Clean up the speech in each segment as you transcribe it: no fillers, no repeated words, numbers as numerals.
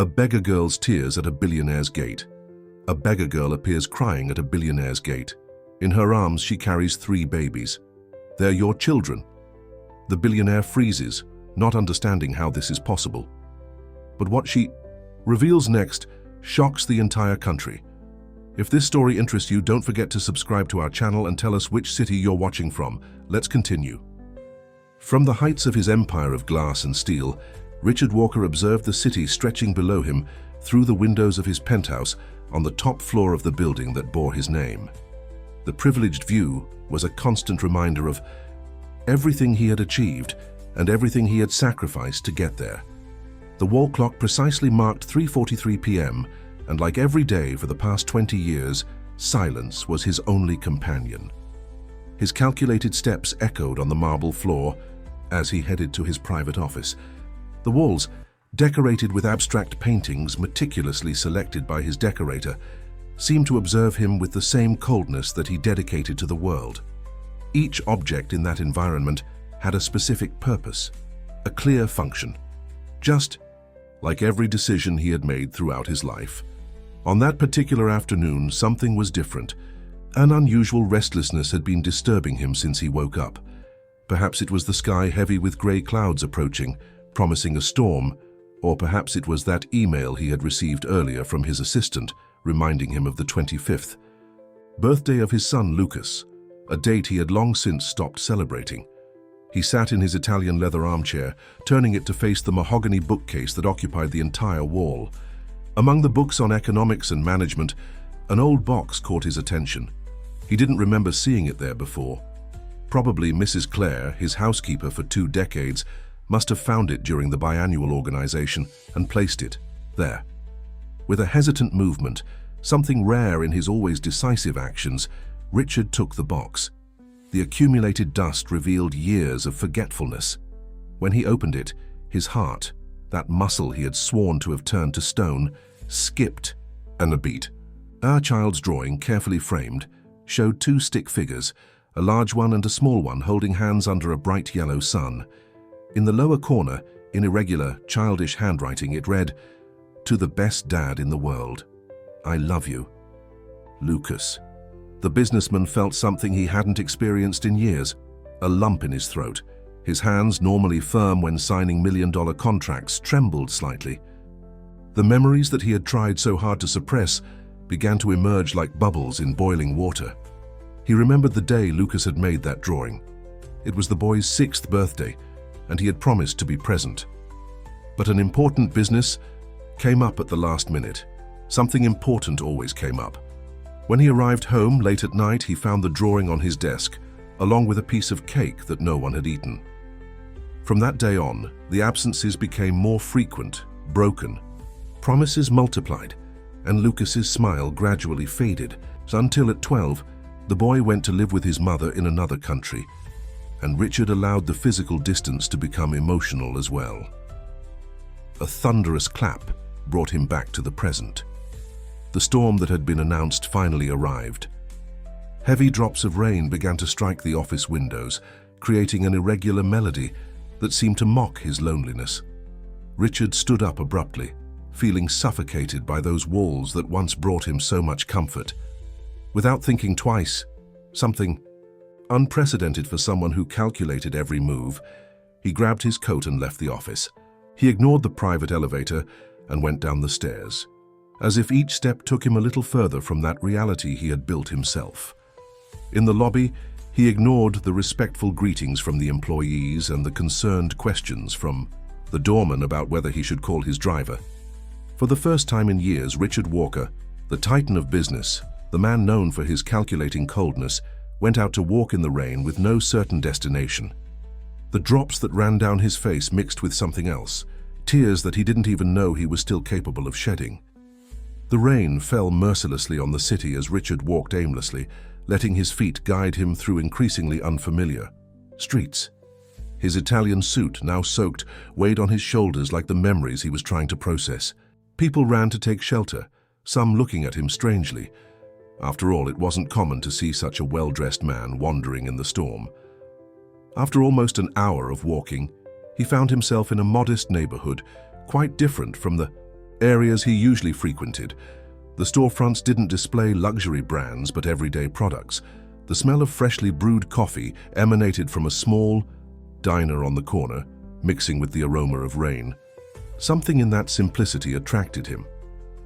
A beggar girl's tears at a billionaire's gate. A beggar girl appears crying at a billionaire's gate. In her arms, she carries 3 babies. They're your children. The billionaire freezes, not understanding how this is possible. But what she reveals next shocks the entire country. If this story interests you, don't forget to subscribe to our channel and tell us which city you're watching from. Let's continue. From the heights of his empire of glass and steel, Richard Walker observed the city stretching below him through the windows of his penthouse on the top floor of the building that bore his name. The privileged view was a constant reminder of everything he had achieved and everything he had sacrificed to get there. The wall clock precisely marked 3:43 p.m., and like every day for the past 20 years, silence was his only companion. His calculated steps echoed on the marble floor as he headed to his private office. The walls, decorated with abstract paintings meticulously selected by his decorator, seemed to observe him with the same coldness that he dedicated to the world. Each object in that environment had a specific purpose, a clear function, just like every decision he had made throughout his life. On that particular afternoon, something was different. An unusual restlessness had been disturbing him since he woke up. Perhaps it was the sky heavy with grey clouds approaching, promising a storm, or perhaps it was that email he had received earlier from his assistant, reminding him of the 25th birthday of his son Lucas, a date he had long since stopped celebrating. He sat in his Italian leather armchair, turning it to face the mahogany bookcase that occupied the entire wall. Among the books on economics and management, an old box caught his attention. He didn't remember seeing it there before. Probably Mrs. Clare, his housekeeper for 2 decades, must have found it during the biannual organization and placed it there. With a hesitant movement, something rare in his always decisive actions, Richard took the box. The accumulated dust revealed years of forgetfulness. When he opened it, his heart, that muscle he had sworn to have turned to stone, skipped a beat. Our child's drawing, carefully framed, showed 2 stick figures, a large one and a small one holding hands under a bright yellow sun. In the lower corner, in irregular, childish handwriting, it read, "To the best dad in the world. I love you. Lucas." The businessman felt something he hadn't experienced in years, a lump in his throat. His hands, normally firm when signing million-dollar contracts, trembled slightly. The memories that he had tried so hard to suppress began to emerge like bubbles in boiling water. He remembered the day Lucas had made that drawing. It was the boy's 6th birthday, and he had promised to be present. But an important business came up at the last minute. Something important always came up. When he arrived home late at night, he found the drawing on his desk, along with a piece of cake that no one had eaten. From that day on, the absences became more frequent, broken. Promises multiplied, and Lucas's smile gradually faded, until at 12, the boy went to live with his mother in another country, and Richard allowed the physical distance to become emotional as well. A thunderous clap brought him back to the present. The storm that had been announced finally arrived. Heavy drops of rain began to strike the office windows, creating an irregular melody that seemed to mock his loneliness. Richard stood up abruptly, feeling suffocated by those walls that once brought him so much comfort. Without thinking twice, something unprecedented for someone who calculated every move, he grabbed his coat and left the office. He ignored the private elevator and went down the stairs, as if each step took him a little further from that reality he had built himself. In the lobby, he ignored the respectful greetings from the employees and the concerned questions from the doorman about whether he should call his driver. For the first time in years, Richard Walker, the titan of business, the man known for his calculating coldness, went out to walk in the rain with no certain destination. The drops that ran down his face mixed with something else, tears that he didn't even know he was still capable of shedding. The rain fell mercilessly on the city as Richard walked aimlessly, letting his feet guide him through increasingly unfamiliar streets. His Italian suit, now soaked, weighed on his shoulders like the memories he was trying to process. People ran to take shelter, some looking at him strangely. After all, it wasn't common to see such a well-dressed man wandering in the storm. After almost an hour of walking, he found himself in a modest neighborhood, quite different from the areas he usually frequented. The storefronts didn't display luxury brands but everyday products. The smell of freshly brewed coffee emanated from a small diner on the corner, mixing with the aroma of rain. Something in that simplicity attracted him.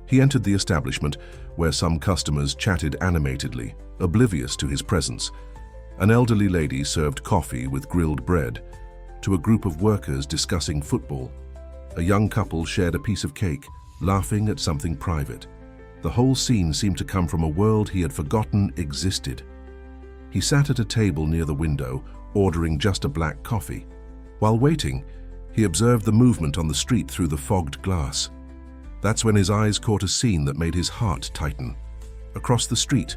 He entered the establishment, where some customers chatted animatedly, oblivious to his presence. An elderly lady served coffee with grilled bread to a group of workers discussing football. A young couple shared a piece of cake, laughing at something private. The whole scene seemed to come from a world he had forgotten existed. He sat at a table near the window, ordering just a black coffee. While waiting, he observed the movement on the street through the fogged glass. That's when his eyes caught a scene that made his heart tighten. Across the street,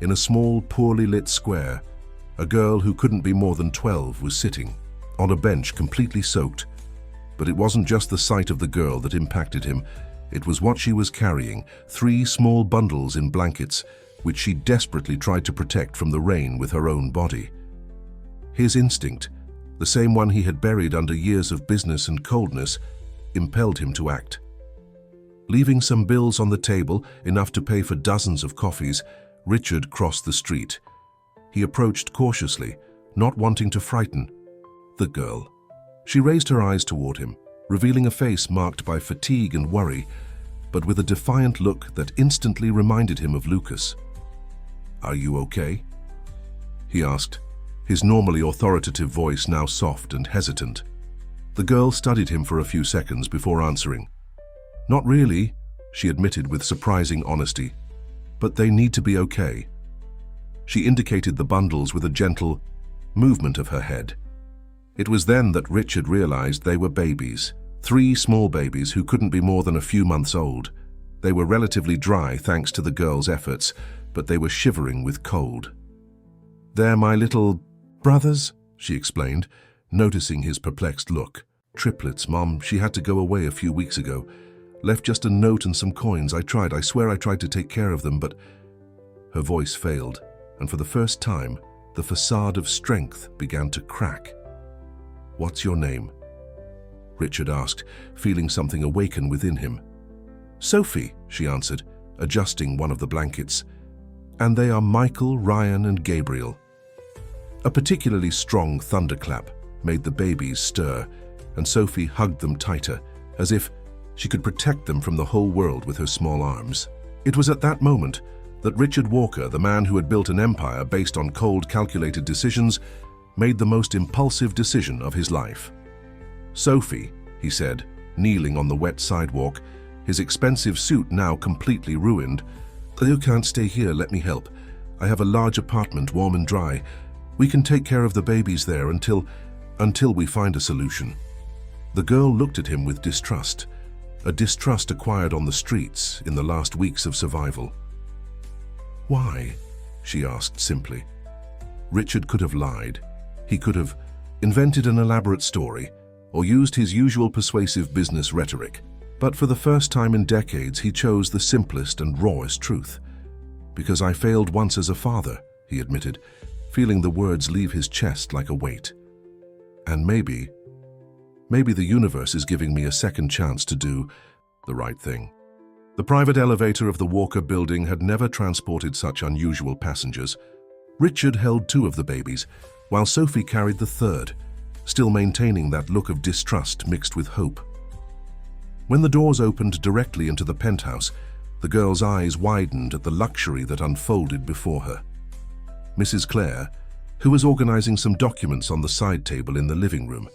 in a small, poorly lit square, a girl who couldn't be more than 12 was sitting on a bench completely soaked. But it wasn't just the sight of the girl that impacted him. It was what she was carrying, 3 small bundles in blankets, which she desperately tried to protect from the rain with her own body. His instinct, the same one he had buried under years of business and coldness, impelled him to act. Leaving some bills on the table, enough to pay for dozens of coffees, Richard crossed the street. He approached cautiously, not wanting to frighten the girl. She raised her eyes toward him, revealing a face marked by fatigue and worry, but with a defiant look that instantly reminded him of Lucas. "Are you okay?" he asked, his normally authoritative voice now soft and hesitant. The girl studied him for a few seconds before answering. "Not really," she admitted with surprising honesty, "but they need to be okay." She indicated the bundles with a gentle movement of her head. It was then that Richard realized they were babies, 3 small babies who couldn't be more than a few months old. They were relatively dry thanks to the girl's efforts, but they were shivering with cold. "They're my little brothers," she explained, noticing his perplexed look. "Triplets, Mom. She had to go away a few weeks ago. Left just a note and some coins. I swear I tried to take care of them, but..." Her voice failed, and for the first time, the facade of strength began to crack. "What's your name?" Richard asked, feeling something awaken within him. "Sophie," she answered, adjusting one of the blankets. "And they are Michael, Ryan, and Gabriel." A particularly strong thunderclap made the babies stir, and Sophie hugged them tighter, as if she could protect them from the whole world with her small arms. It was at that moment that Richard Walker, the man who had built an empire based on cold, calculated decisions, made the most impulsive decision of his life. "Sophie," he said, kneeling on the wet sidewalk, his expensive suit now completely ruined. "You can't stay here, let me help. I have a large apartment, warm and dry. We can take care of the babies there until we find a solution." The girl looked at him with distrust, a distrust acquired on the streets in the last weeks of survival. "Why?" she asked simply. Richard could have lied. He could have invented an elaborate story or used his usual persuasive business rhetoric. But for the first time in decades, he chose the simplest and rawest truth. "Because I failed once as a father," he admitted, feeling the words leave his chest like a weight. "And maybe the universe is giving me a second chance to do the right thing." The private elevator of the Walker building had never transported such unusual passengers. Richard held 2 of the babies, while Sophie carried the 3rd, still maintaining that look of distrust mixed with hope. When the doors opened directly into the penthouse, the girl's eyes widened at the luxury that unfolded before her. Mrs. Clare, who was organizing some documents on the side table in the living room,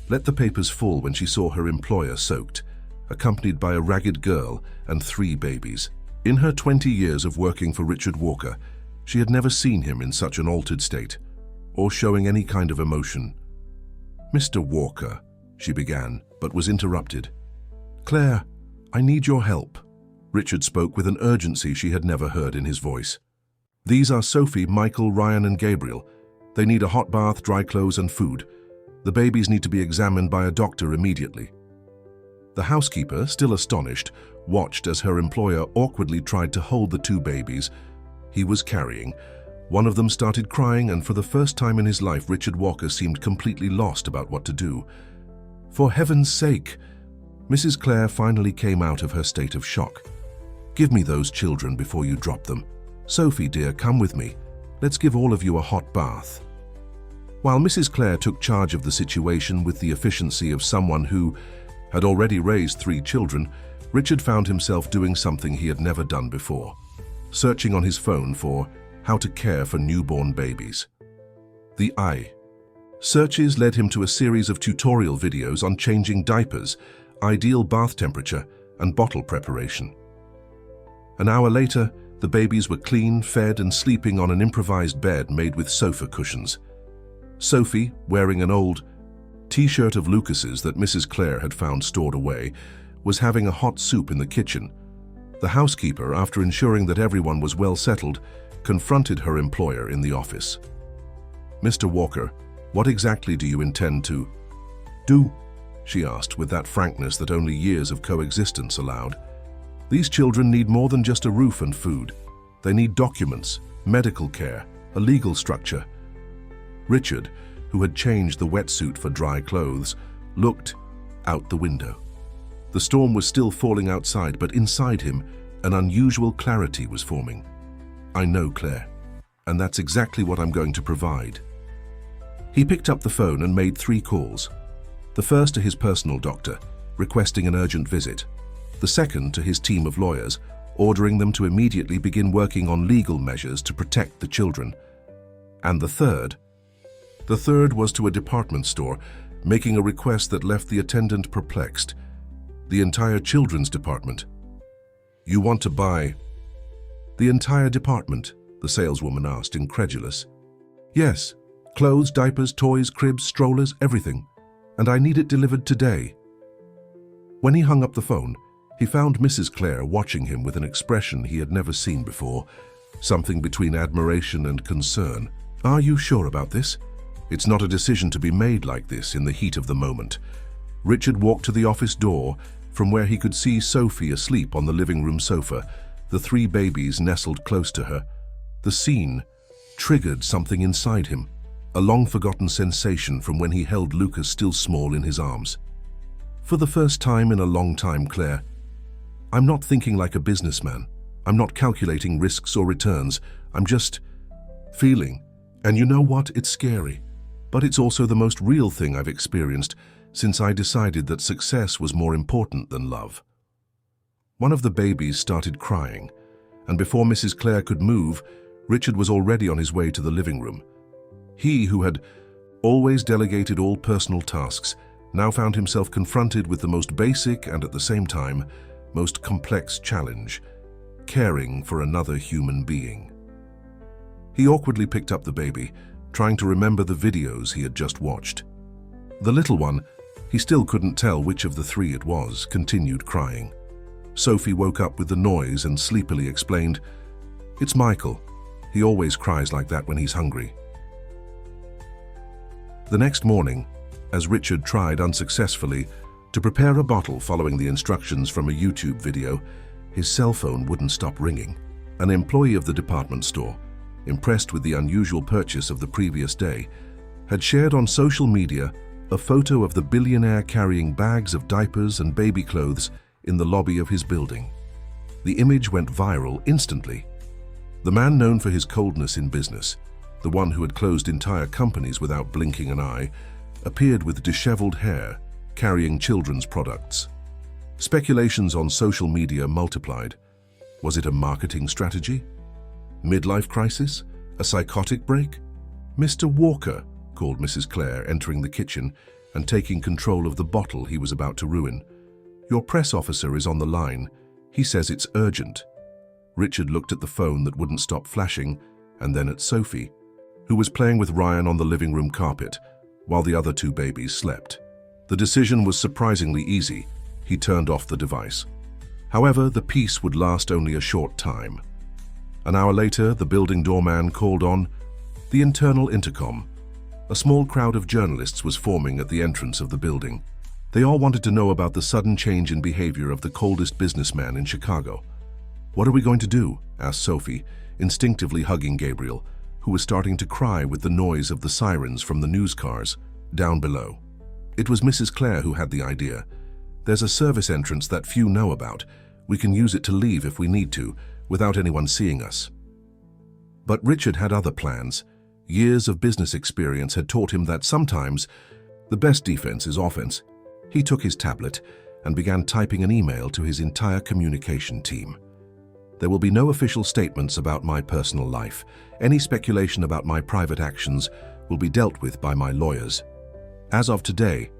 let the papers fall when she saw her employer soaked, accompanied by a ragged girl and 3 babies. In her 20 years of working for Richard Walker, she had never seen him in such an altered state, or showing any kind of emotion. "Mr. Walker," she began, but was interrupted. "Claire, I need your help." Richard spoke with an urgency she had never heard in his voice. "These are Sophie, Michael, Ryan, and Gabriel. They need a hot bath, dry clothes, and food. The babies need to be examined by a doctor immediately." The housekeeper, still astonished, watched as her employer awkwardly tried to hold the 2 babies he was carrying. One of them started crying, and for the first time in his life, Richard Walker seemed completely lost about what to do. "For heaven's sake," Mrs. Clare finally came out of her state of shock. "Give me those children before you drop them. Sophie, dear, come with me. Let's give all of you a hot bath." While Mrs. Clare took charge of the situation with the efficiency of someone who had already raised 3 children, Richard found himself doing something he had never done before, searching on his phone for how to care for newborn babies. The I. Searches led him to a series of tutorial videos on changing diapers, ideal bath temperature, and bottle preparation. An hour later, the babies were clean, fed, and sleeping on an improvised bed made with sofa cushions. Sophie, wearing an old t-shirt of Lucas's that Mrs. Clare had found stored away, was having a hot soup in the kitchen. The housekeeper, after ensuring that everyone was well settled, confronted her employer in the office. "Mr. Walker, what exactly do you intend to do?" she asked with that frankness that only years of coexistence allowed. "These children need more than just a roof and food. They need documents, medical care, a legal structure." Richard, who had changed the wetsuit for dry clothes, looked out the window. The storm was still falling outside, but inside him, an unusual clarity was forming. "I know, Claire, and that's exactly what I'm going to provide." He picked up the phone and made 3 calls. The first to his personal doctor, requesting an urgent visit. The second to his team of lawyers, ordering them to immediately begin working on legal measures to protect the children. And the third was to a department store, making a request that left the attendant perplexed. The entire children's department. "You want to buy the entire department?" the saleswoman asked, incredulous. "Yes, clothes, diapers, toys, cribs, strollers, everything. And I need it delivered today." When he hung up the phone, he found Mrs. Clare watching him with an expression he had never seen before, something between admiration and concern. "Are you sure about this? It's not a decision to be made like this in the heat of the moment." Richard walked to the office door, from where he could see Sophie asleep on the living room sofa, the 3 babies nestled close to her. The scene triggered something inside him, a long-forgotten sensation from when he held Lucas still small in his arms. "For the first time in a long time, Claire, I'm not thinking like a businessman. I'm not calculating risks or returns. I'm just feeling. And you know what? It's scary. But it's also the most real thing I've experienced since I decided that success was more important than love." One of the babies started crying, and before Mrs. Clare could move, Richard was already on his way to the living room. He, who had always delegated all personal tasks, now found himself confronted with the most basic and at the same time, most complex challenge: caring for another human being. He awkwardly picked up the baby, trying to remember the videos he had just watched. The little one, he still couldn't tell which of the 3 it was, continued crying. Sophie woke up with the noise and sleepily explained, "It's Michael. He always cries like that when he's hungry." The next morning, as Richard tried unsuccessfully to prepare a bottle following the instructions from a YouTube video, his cell phone wouldn't stop ringing. An employee of the department store, impressed with the unusual purchase of the previous day, had shared on social media a photo of the billionaire carrying bags of diapers and baby clothes in the lobby of his building. The image went viral instantly. The man known for his coldness in business, the one who had closed entire companies without blinking an eye, appeared with disheveled hair, carrying children's products. Speculations on social media multiplied. Was it a marketing strategy? Midlife crisis? A psychotic break? "Mr. Walker," called Mrs. Clare, entering the kitchen and taking control of the bottle he was about to ruin. "Your press officer is on the line. He says it's urgent." Richard looked at the phone that wouldn't stop flashing, and then at Sophie, who was playing with Ryan on the living room carpet, while the other 2 babies slept. The decision was surprisingly easy. He turned off the device. However, the peace would last only a short time. An hour later, the building doorman called on the internal intercom. A small crowd of journalists was forming at the entrance of the building. They all wanted to know about the sudden change in behavior of the coldest businessman in Chicago. "What are we going to do?" asked Sophie, instinctively hugging Gabriel, who was starting to cry with the noise of the sirens from the news cars down below. It was Mrs. Clare who had the idea. There's a service entrance that few know about. We can use it to leave if we need to, without anyone seeing us." But Richard had other plans. Years of business experience had taught him that sometimes the best defense is offense. He took his tablet and began typing an email to his entire communication team. "There will be no official statements about my personal life. Any speculation about my private actions will be dealt with by my lawyers. As of today,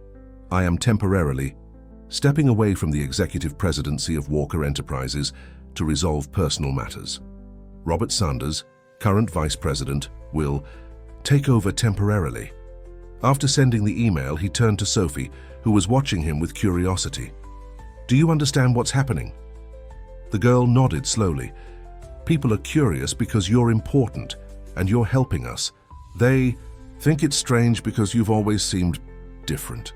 I am temporarily stepping away from the executive presidency of Walker Enterprises to resolve personal matters. Robert Sanders, current vice president, will take over temporarily." After sending the email, he turned to Sophie, who was watching him with curiosity. "Do you understand what's happening?" The girl nodded slowly. "People are curious because you're important and you're helping us. They think it's strange because you've always seemed different."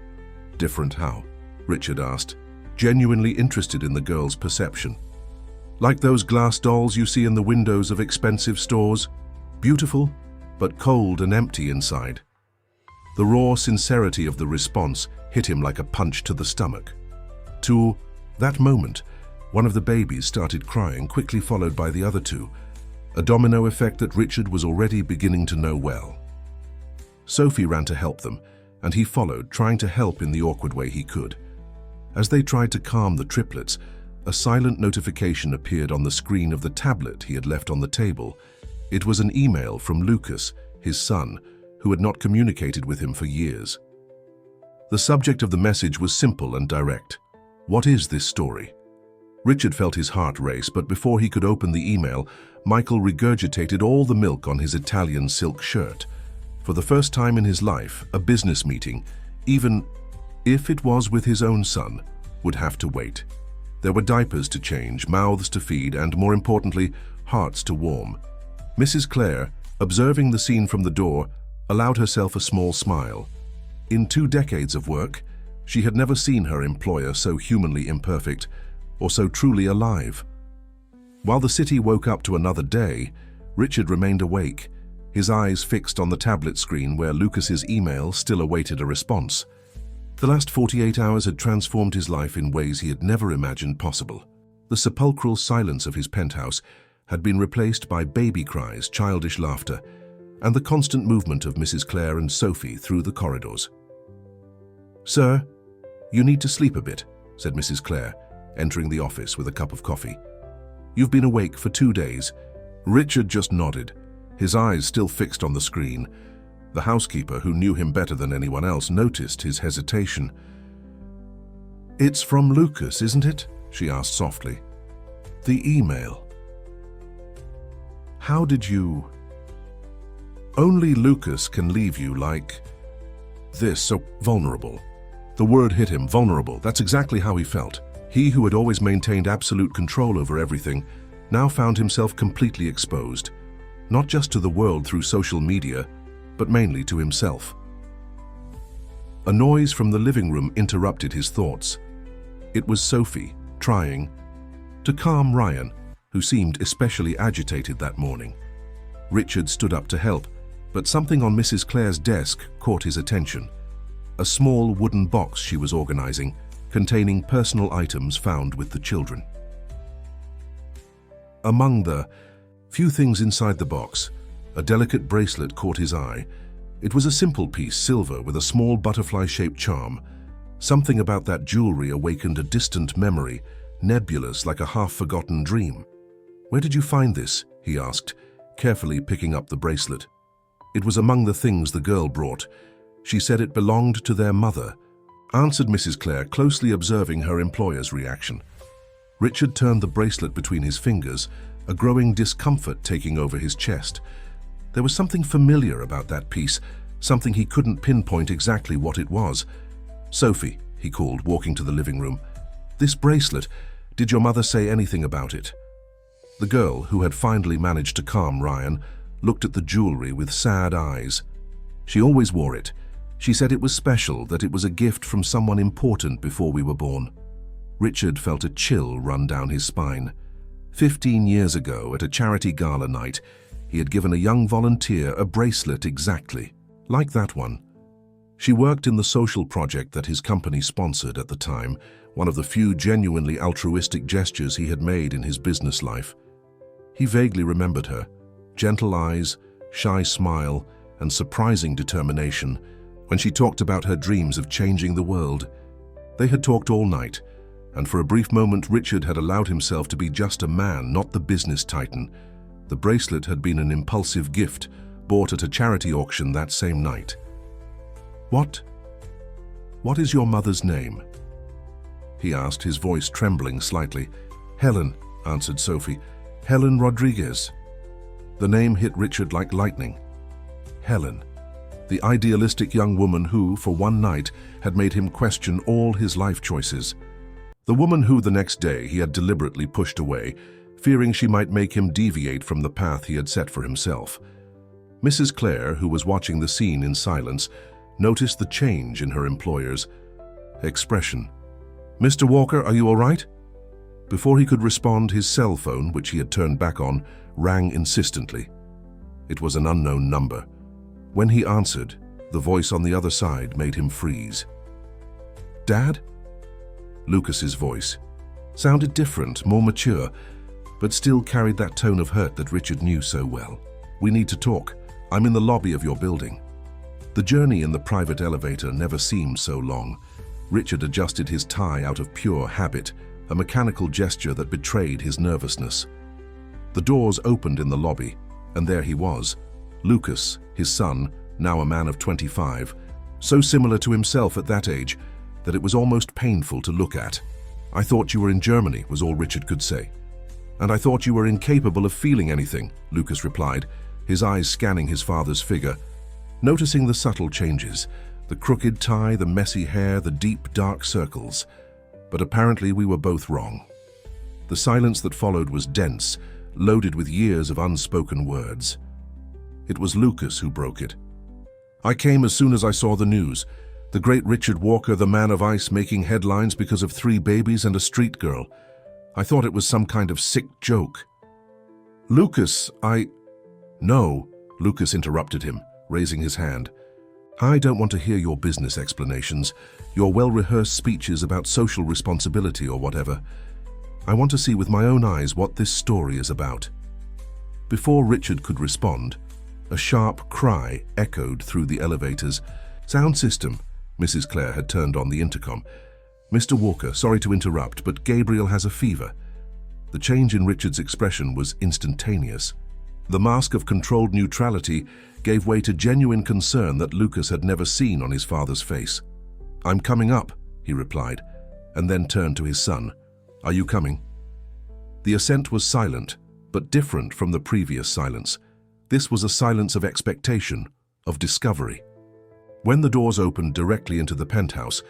"Different how?" Richard asked, genuinely interested in the girl's perception. "Like those glass dolls you see in the windows of expensive stores. Beautiful, but cold and empty inside." The raw sincerity of the response hit him like a punch to the stomach. To that moment, one of the babies started crying, quickly followed by the other two, a domino effect that Richard was already beginning to know well. Sophie ran to help them, and he followed, trying to help in the awkward way he could. As they tried to calm the triplets, a silent notification appeared on the screen of the tablet he had left on the table. It was an email from Lucas, his son, who had not communicated with him for years. The subject of the message was simple and direct. "What is this story?" Richard felt his heart race, but before he could open the email, Michael regurgitated all the milk on his Italian silk shirt. For the first time in his life, a business meeting, even if it was with his own son, would have to wait. There were diapers to change, mouths to feed, and more importantly, hearts to warm. Mrs. Clare, observing the scene from the door, allowed herself a small smile. In 2 decades of work, she had never seen her employer so humanly imperfect or so truly alive. While the city woke up to another day, Richard remained awake, his eyes fixed on the tablet screen where Lucas's email still awaited a response. The last 48 hours had transformed his life in ways he had never imagined possible. The sepulchral silence of his penthouse had been replaced by baby cries, childish laughter, and the constant movement of Mrs. Clare and Sophie through the corridors. "Sir, you need to sleep a bit," said Mrs. Clare, entering the office with a cup of coffee. "You've been awake for 2 days." Richard just nodded, his eyes still fixed on the screen. The housekeeper, who knew him better than anyone else, noticed his hesitation. "It's from Lucas, isn't it?" she asked softly. "The email. How did you... Only Lucas can leave you like this, so vulnerable." The word hit him, vulnerable. That's exactly how he felt. He who had always maintained absolute control over everything now found himself completely exposed, not just to the world through social media, but mainly to himself. A noise from the living room interrupted his thoughts. It was Sophie, trying to calm Ryan, who seemed especially agitated that morning. Richard stood up to help, but something on Mrs. Clare's desk caught his attention. A small wooden box she was organizing, containing personal items found with the children. Among the few things inside the box, a delicate bracelet caught his eye. It was a simple piece, silver, with a small butterfly-shaped charm. Something about that jewelry awakened a distant memory, nebulous like a half-forgotten dream. "Where did you find this?" he asked, carefully picking up the bracelet. It was among the things the girl brought. She said it belonged to their mother, answered Mrs. Clare, closely observing her employer's reaction. Richard turned the bracelet between his fingers, a growing discomfort taking over his chest. There was something familiar about that piece, something he couldn't pinpoint exactly what it was. "Sophie," he called, walking to the living room. "This bracelet, did your mother say anything about it?" The girl, who had finally managed to calm Ryan, looked at the jewelry with sad eyes. "She always wore it. She said it was special, that it was a gift from someone important before we were born." Richard felt a chill run down his spine. 15 years ago, at a charity gala night, he had given a young volunteer a bracelet exactly like that one. She worked in the social project that his company sponsored at the time, one of the few genuinely altruistic gestures he had made in his business life. He vaguely remembered her. Gentle eyes, shy smile, and surprising determination when she talked about her dreams of changing the world. They had talked all night, and for a brief moment Richard had allowed himself to be just a man, not the business titan. The bracelet had been an impulsive gift bought at a charity auction that same night. What is your mother's name?" he asked, his voice trembling slightly. "Helen," answered Sophie. "Helen Rodriguez." The name hit Richard like lightning. Helen, the idealistic young woman who, for one night, had made him question all his life choices. The woman who, the next day, he had deliberately pushed away, fearing she might make him deviate from the path he had set for himself. Mrs. Clare, who was watching the scene in silence, noticed the change in her employer's expression. "Mr. Walker, are you all right?" Before he could respond, his cell phone, which he had turned back on, rang insistently. It was an unknown number. When he answered, the voice on the other side made him freeze. "Dad?" Lucas's voice sounded different, more mature, but still carried that tone of hurt that Richard knew so well. "We need to talk. I'm in the lobby of your building." The journey in the private elevator never seemed so long. Richard adjusted his tie out of pure habit, a mechanical gesture that betrayed his nervousness. The doors opened in the lobby, and there he was, Lucas, his son, now a man of 25, so similar to himself at that age that it was almost painful to look at. "I thought you were in Germany," was all Richard could say. "And I thought you were incapable of feeling anything," Lucas replied, his eyes scanning his father's figure, noticing the subtle changes, the crooked tie, the messy hair, the deep, dark circles. But apparently we were both wrong. The silence that followed was dense, loaded with years of unspoken words. It was Lucas who broke it. "I came as soon as I saw the news. The great Richard Walker, the man of ice, making headlines because of 3 babies and a street girl. I thought it was some kind of sick joke." "Lucas, No," Lucas interrupted him, raising his hand. "I don't want to hear your business explanations, your well-rehearsed speeches about social responsibility or whatever. I want to see with my own eyes what this story is about." Before Richard could respond, a sharp cry echoed through the elevator's sound system. Mrs. Clare had turned on the intercom. "Mr. Walker, sorry to interrupt, but Gabriel has a fever." The change in Richard's expression was instantaneous. The mask of controlled neutrality gave way to genuine concern that Lucas had never seen on his father's face. "I'm coming up," he replied, and then turned to his son. "Are you coming?" The assent was silent, but different from the previous silence. This was a silence of expectation, of discovery. When the doors opened directly into the penthouse,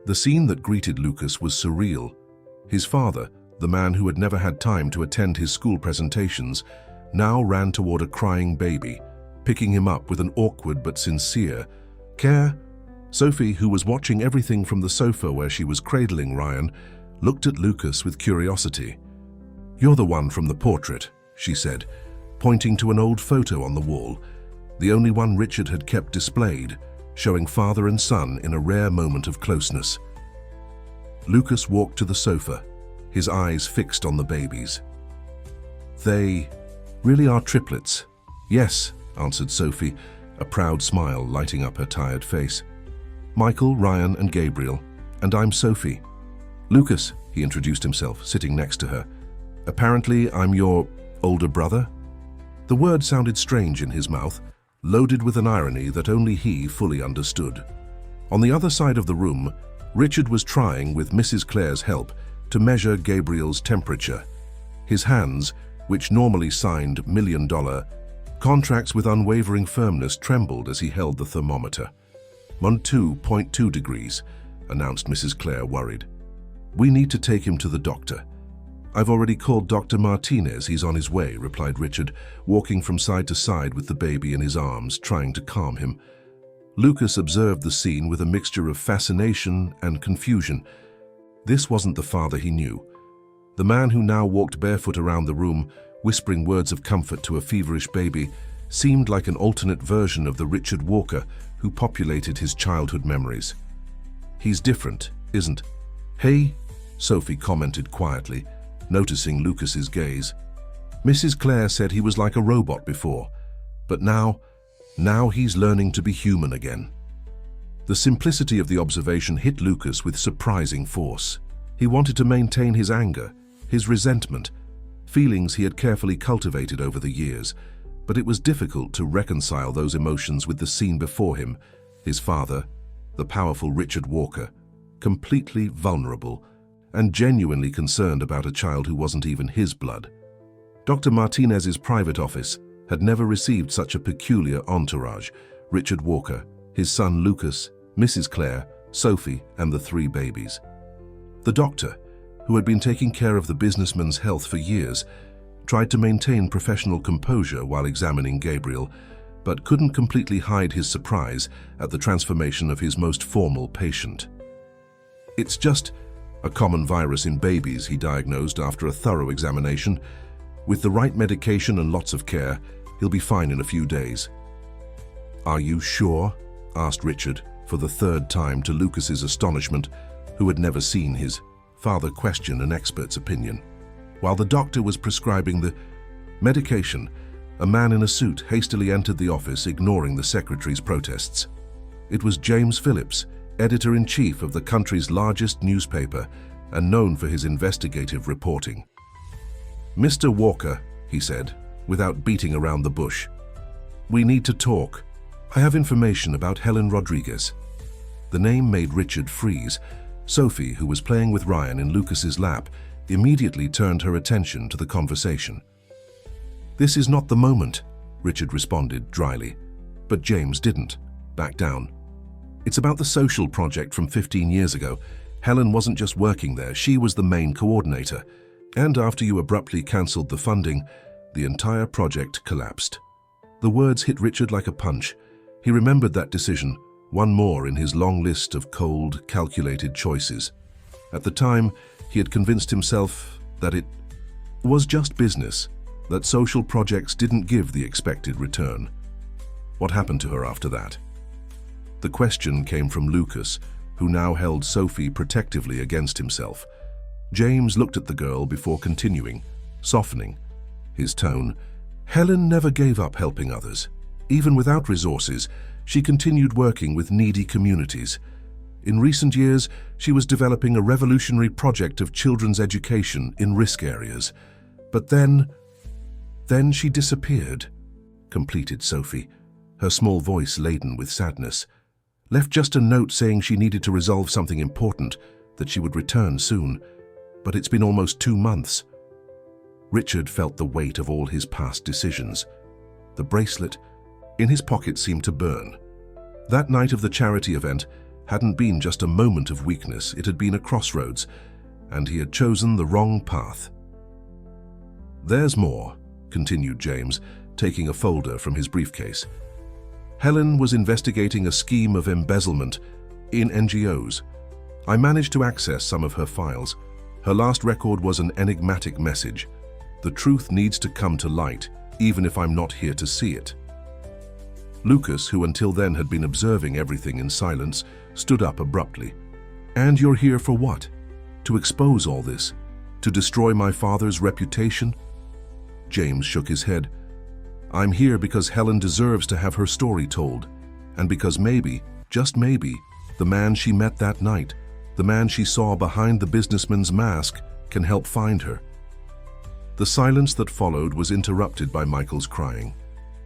the scene that greeted Lucas was surreal. His father, the man who had never had time to attend his school presentations, now ran toward a crying baby, picking him up with an awkward but sincere care. Sophie, who was watching everything from the sofa where she was cradling Ryan, looked at Lucas with curiosity. "You're the one from the portrait," she said, pointing to an old photo on the wall, the only one Richard had kept displayed, showing father and son in a rare moment of closeness. Lucas walked to the sofa, his eyes fixed on the babies. "They really are triplets?" "Yes," answered Sophie, a proud smile lighting up her tired face. "Michael, Ryan, and Gabriel, and I'm Sophie." "Lucas," he introduced himself, sitting next to her. "Apparently I'm your older brother?" The word sounded strange in his mouth, loaded with an irony that only he fully understood. On the other side of the room, Richard was trying, with Mrs. Clare's help, to measure Gabriel's temperature. His hands, which normally signed million-dollar contracts with unwavering firmness, trembled as he held the thermometer. "2.2 degrees, announced Mrs. Clare, worried. "We need to take him to the doctor." "I've already called Dr. Martinez. He's on his way," replied Richard, walking from side to side with the baby in his arms, trying to calm him. Lucas observed the scene with a mixture of fascination and confusion. This wasn't the father he knew. The man who now walked barefoot around the room, whispering words of comfort to a feverish baby, seemed like an alternate version of the Richard Walker who populated his childhood memories. "He's different, isn't?" "Hey," Sophie commented quietly, noticing Lucas's gaze. "Mrs. Clare said he was like a robot before, but now he's learning to be human again." The simplicity of the observation hit Lucas with surprising force. He wanted to maintain his anger, his resentment, feelings he had carefully cultivated over the years, but it was difficult to reconcile those emotions with the scene before him, his father, the powerful Richard Walker, completely vulnerable and genuinely concerned about a child who wasn't even his blood. Dr. Martinez's private office had never received such a peculiar entourage: Richard Walker, his son Lucas, Mrs. Clare, Sophie, and the 3 babies. The doctor, who had been taking care of the businessman's health for years, tried to maintain professional composure while examining Gabriel, but couldn't completely hide his surprise at the transformation of his most formal patient. "It's just a common virus in babies," he diagnosed after a thorough examination. "With the right medication and lots of care, he'll be fine in a few days." "Are you sure?" asked Richard, for the 3rd time to Lucas's astonishment, who had never seen his father question an expert's opinion. While the doctor was prescribing the medication, a man in a suit hastily entered the office, ignoring the secretary's protests. It was James Phillips, editor-in-chief of the country's largest newspaper and known for his investigative reporting. "Mr. Walker," he said, without beating around the bush, "we need to talk. I have information about Helen Rodriguez." The name made Richard freeze. Sophie, who was playing with Ryan in Lucas's lap, immediately turned her attention to the conversation. "This is not the moment," Richard responded dryly. But James didn't back down. "It's about the social project from 15 years ago. Helen wasn't just working there, she was the main coordinator. And after you abruptly cancelled the funding, the entire project collapsed." The words hit Richard like a punch. He remembered that decision, one more in his long list of cold, calculated choices. At the time, he had convinced himself that it was just business, that social projects didn't give the expected return. What happened to her after that? The question came from Lucas, who now held Sophie protectively against himself. James looked at the girl before continuing, softening his tone. "Helen never gave up helping others. Even without resources, she continued working with needy communities. In recent years, she was developing a revolutionary project of children's education in risk areas. But then she disappeared," completed Sophie, her small voice laden with sadness. "Left just a note saying she needed to resolve something important, that she would return soon. But it's been almost 2 months. Richard felt the weight of all his past decisions. The bracelet in his pocket seemed to burn. That night of the charity event hadn't been just a moment of weakness, it had been a crossroads, and he had chosen the wrong path. "There's more," continued James, taking a folder from his briefcase. "Helen was investigating a scheme of embezzlement in NGOs. I managed to access some of her files. Her last record was an enigmatic message. The truth needs to come to light, even if I'm not here to see it." Lucas, who until then had been observing everything in silence, stood up abruptly. "And you're here for what? To expose all this? To destroy my father's reputation?" James shook his head. "I'm here because Helen deserves to have her story told, and because maybe, just maybe, the man she met that night, the man she saw behind the businessman's mask, can help find her." The silence that followed was interrupted by Michael's crying.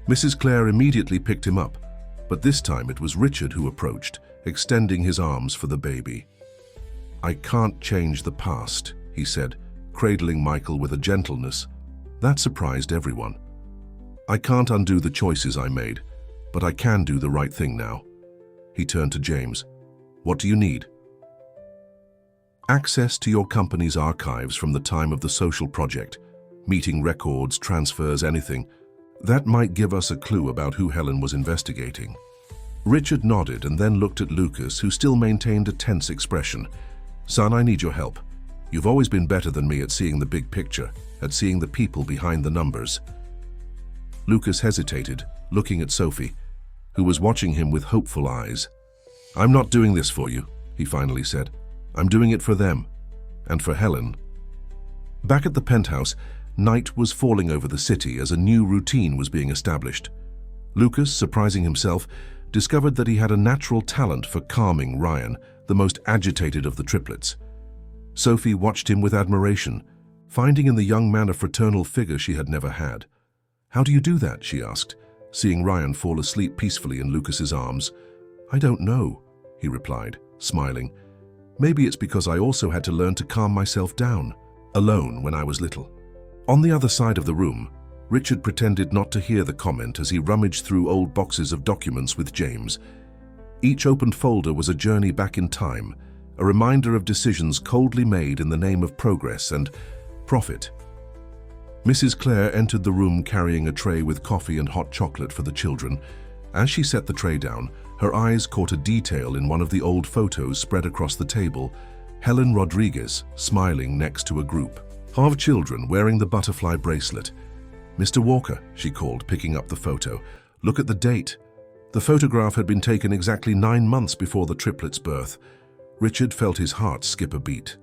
Mrs. Clare immediately picked him up, but this time it was Richard who approached, extending his arms for the baby. "I can't change the past," he said, cradling Michael with a gentleness that surprised everyone. "I can't undo the choices I made, but I can do the right thing now." He turned to James. "What do you need?" "Access to your company's archives from the time of the social project, meeting records, transfers, anything. That might give us a clue about who Helen was investigating." Richard nodded and then looked at Lucas, who still maintained a tense expression. "Son, I need your help. You've always been better than me at seeing the big picture, at seeing the people behind the numbers." Lucas hesitated, looking at Sophie. who was watching him with hopeful eyes. "I'm not doing this for you," he finally said. "I'm doing it for them, and for Helen." Back at the penthouse, night was falling over the city as a new routine was being established. Lucas, surprising himself, discovered that he had a natural talent for calming Ryan, the most agitated of the triplets. Sophie watched him with admiration, finding in the young man a fraternal figure she had never had. "How do you do that?" she asked, seeing Ryan fall asleep peacefully in Lucas's arms. "I don't know," he replied, smiling. "Maybe it's because I also had to learn to calm myself down, alone when I was little." On the other side of the room, Richard pretended not to hear the comment as he rummaged through old boxes of documents with James. Each opened folder was a journey back in time, a reminder of decisions coldly made in the name of progress and profit. Mrs. Clare entered the room carrying a tray with coffee and hot chocolate for the children. As she set the tray down, her eyes caught a detail in one of the old photos spread across the table: Helen Rodriguez smiling next to a group of children wearing the butterfly bracelet. "Mr. Walker," she called, picking up the photo. "Look at the date." The photograph had been taken exactly 9 months before the triplets' birth. Richard felt his heart skip a beat.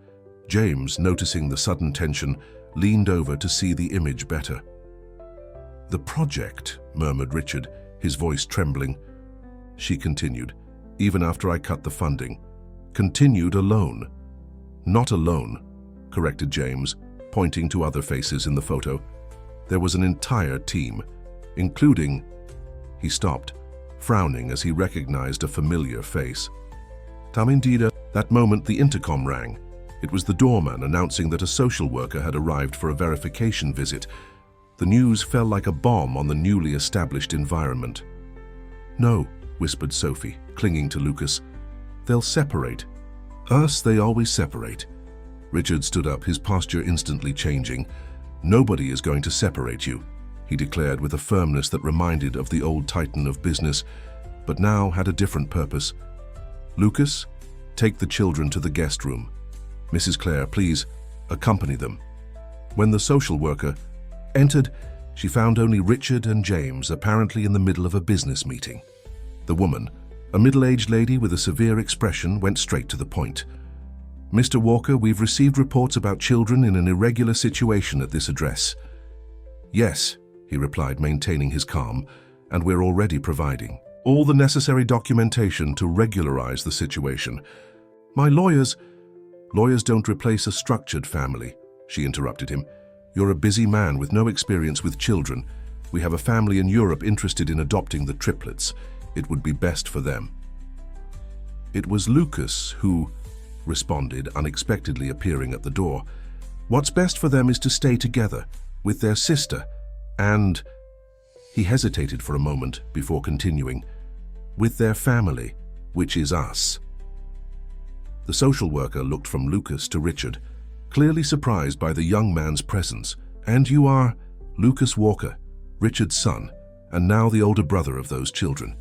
James, noticing the sudden tension, leaned over to see the image better. "The project," murmured Richard, his voice trembling. She continued, "Even after I cut the funding. Continued alone." "Not alone," corrected James, pointing to other faces in the photo. "There was an entire team, including—" He stopped, frowning as he recognized a familiar face. "Tamindida." That moment the intercom rang. It was the doorman announcing that a social worker had arrived for a verification visit. The news fell like a bomb on the newly established environment. "No," whispered Sophie, clinging to Lucas. "They'll separate. Us, they always separate." Richard stood up, his posture instantly changing. "Nobody is going to separate you," he declared with a firmness that reminded of the old titan of business, but now had a different purpose. "Lucas, take the children to the guest room. Mrs. Clare, please accompany them." When the social worker entered, she found only Richard and James, apparently in the middle of a business meeting. The woman, a middle-aged lady with a severe expression, went straight to the point. "Mr. Walker, we've received reports about children in an irregular situation at this address." "Yes," he replied, maintaining his calm, "and we're already providing all the necessary documentation to regularize the situation." "My lawyers—" "Lawyers don't replace a structured family," she interrupted him. "You're a busy man with no experience with children. We have a family in Europe interested in adopting the triplets. It would be best for them." It was Lucas who responded, unexpectedly appearing at the door. "What's best for them is to stay together, with their sister, and—" He hesitated for a moment before continuing, "with their family, which is us." The social worker looked from Lucas to Richard, clearly surprised by the young man's presence. "And you are—" "Lucas Walker, Richard's son, and now the older brother of those children."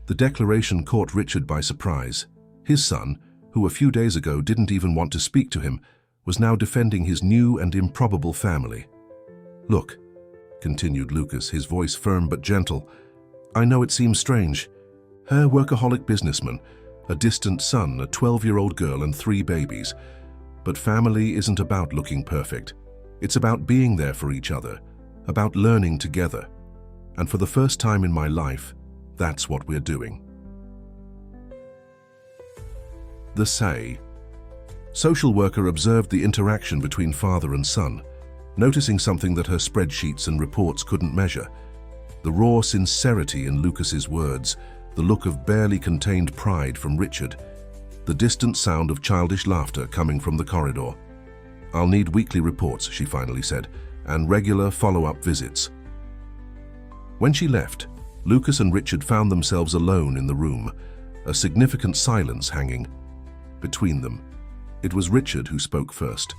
The declaration caught Richard by surprise. His son, who a few days ago didn't even want to speak to him, was now defending his new and improbable family. "Look," continued Lucas, his voice firm but gentle, "I know it seems strange. Her workaholic businessman, a distant son, a 12-year-old girl and 3 babies. But family isn't about looking perfect. It's about being there for each other, about learning together. And for the first time in my life, that's what we're doing." The say. Social worker observed the interaction between father and son, noticing something that her spreadsheets and reports couldn't measure. The raw sincerity in Lucas's words, the look of barely contained pride from Richard, the distant sound of childish laughter coming from the corridor. "I'll need weekly reports," she finally said, "and regular follow-up visits." When she left, Lucas and Richard found themselves alone in the room, a significant silence hanging between them. It was Richard who spoke first.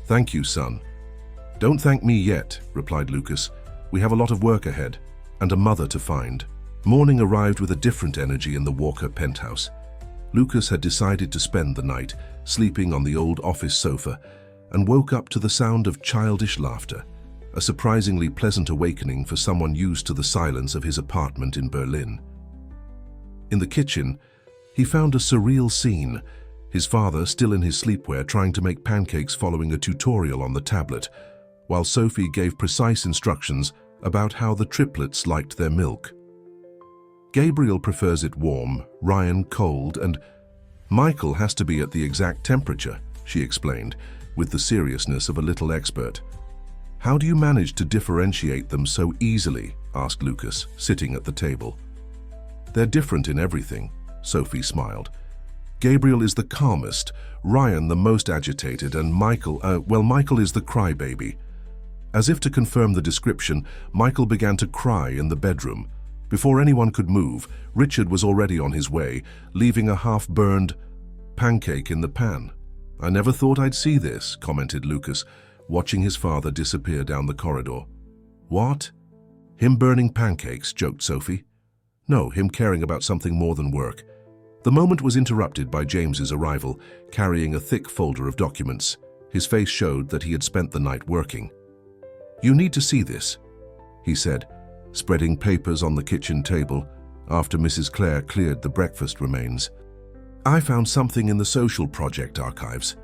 "Thank you, son." "Don't thank me yet," replied Lucas. "We have a lot of work ahead, and a mother to find." Morning arrived with a different energy in the Walker penthouse. Lucas had decided to spend the night sleeping on the old office sofa and woke up to the sound of childish laughter, a surprisingly pleasant awakening for someone used to the silence of his apartment in Berlin. In the kitchen, he found a surreal scene. His father, still in his sleepwear, trying to make pancakes following a tutorial on the tablet, while Sophie gave precise instructions about how the triplets liked their milk. Gabriel prefers it warm, Ryan cold, and Michael has to be at the exact temperature, she explained, with the seriousness of a little expert. How do you manage to differentiate them so easily? Asked Lucas, sitting at the table. They're different in everything, Sophie smiled. Gabriel is the calmest, Ryan the most agitated, and Michael is the crybaby. As if to confirm the description, Michael began to cry in the bedroom. Before anyone could move, Richard was already on his way, leaving a half-burned pancake in the pan. I never thought I'd see this, commented Lucas, watching his father disappear down the corridor. What? Him burning pancakes, joked Sophie. No, him caring about something more than work. The moment was interrupted by James's arrival, carrying a thick folder of documents. His face showed that he had spent the night working. You need to see this, he said, spreading papers on the kitchen table after Mrs. Clare cleared the breakfast remains. I found something in the social project archives.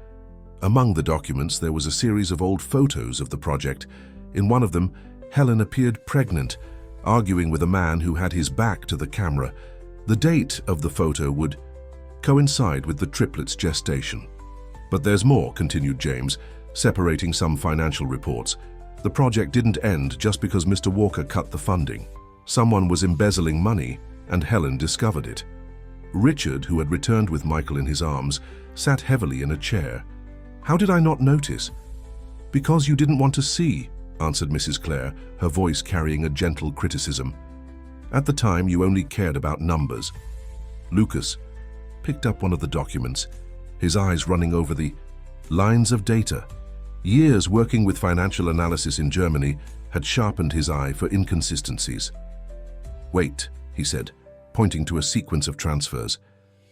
Among the documents, there was a series of old photos of the project. In one of them, Helen appeared pregnant, arguing with a man who had his back to the camera. The date of the photo would coincide with the triplets' gestation. But there's more, continued James, separating some financial reports. The project didn't end just because Mr. Walker cut the funding. Someone was embezzling money, and Helen discovered it. Richard, who had returned with Michael in his arms, sat heavily in a chair. How did I not notice? Because you didn't want to see, answered Mrs. Clare, her voice carrying a gentle criticism. At the time, you only cared about numbers. Lucas picked up one of the documents, his eyes running over the lines of data. Years working with financial analysis in Germany had sharpened his eye for inconsistencies. Wait, he said, pointing to a sequence of transfers.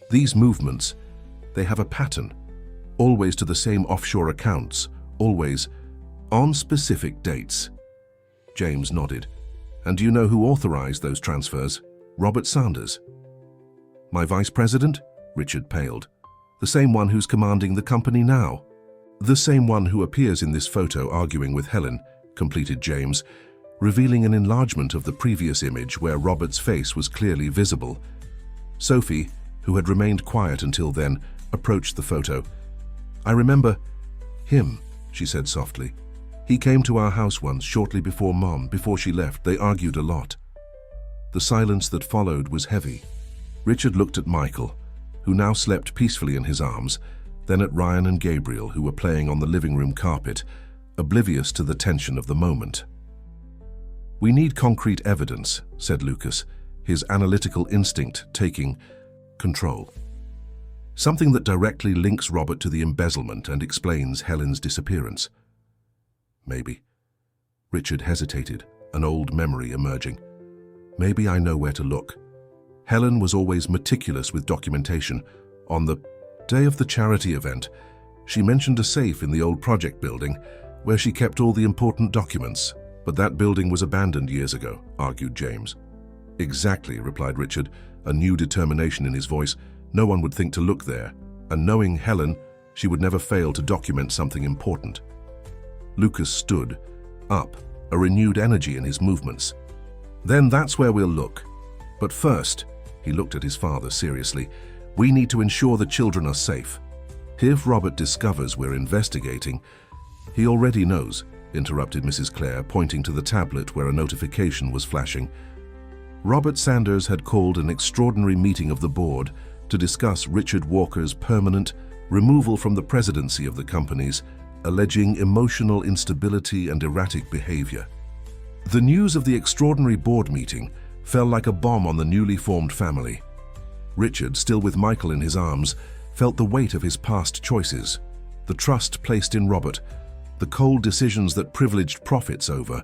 These movements, they have a pattern, always to the same offshore accounts, always on specific dates. James nodded. And do you know who authorized those transfers? Robert Sanders. My vice president? Richard paled. The same one who's commanding the company now. The same one who appears in this photo arguing with Helen, completed James, revealing an enlargement of the previous image where Robert's face was clearly visible. Sophie, who had remained quiet until then, approached the photo. I remember him, she said softly. He came to our house once, shortly before Mom, before she left. They argued a lot. The silence that followed was heavy. Richard looked at Michael, who now slept peacefully in his arms, then at Ryan and Gabriel, who were playing on the living room carpet, oblivious to the tension of the moment. We need concrete evidence, said Lucas, his analytical instinct taking control. Something that directly links Robert to the embezzlement and explains Helen's disappearance. Maybe. Richard hesitated, an old memory emerging. Maybe I know where to look. Helen was always meticulous with documentation. On the day of the charity event, she mentioned a safe in the old project building where she kept all the important documents. But that building was abandoned years ago, argued James. Exactly, replied Richard, a new determination in his voice. No one would think to look there, and knowing Helen, she would never fail to document something important. Lucas stood up, a renewed energy in his movements. Then that's where we'll look. But first, he looked at his father seriously, we need to ensure the children are safe. If Robert discovers we're investigating, he already knows, interrupted Mrs. Clare, pointing to the tablet where a notification was flashing. Robert Sanders had called an extraordinary meeting of the board to discuss Richard Walker's permanent removal from the presidency of the companies, alleging emotional instability and erratic behavior. The news of the extraordinary board meeting fell like a bomb on the newly formed family. Richard, still with Michael in his arms, felt the weight of his past choices, the trust placed in Robert, the cold decisions that privileged profits over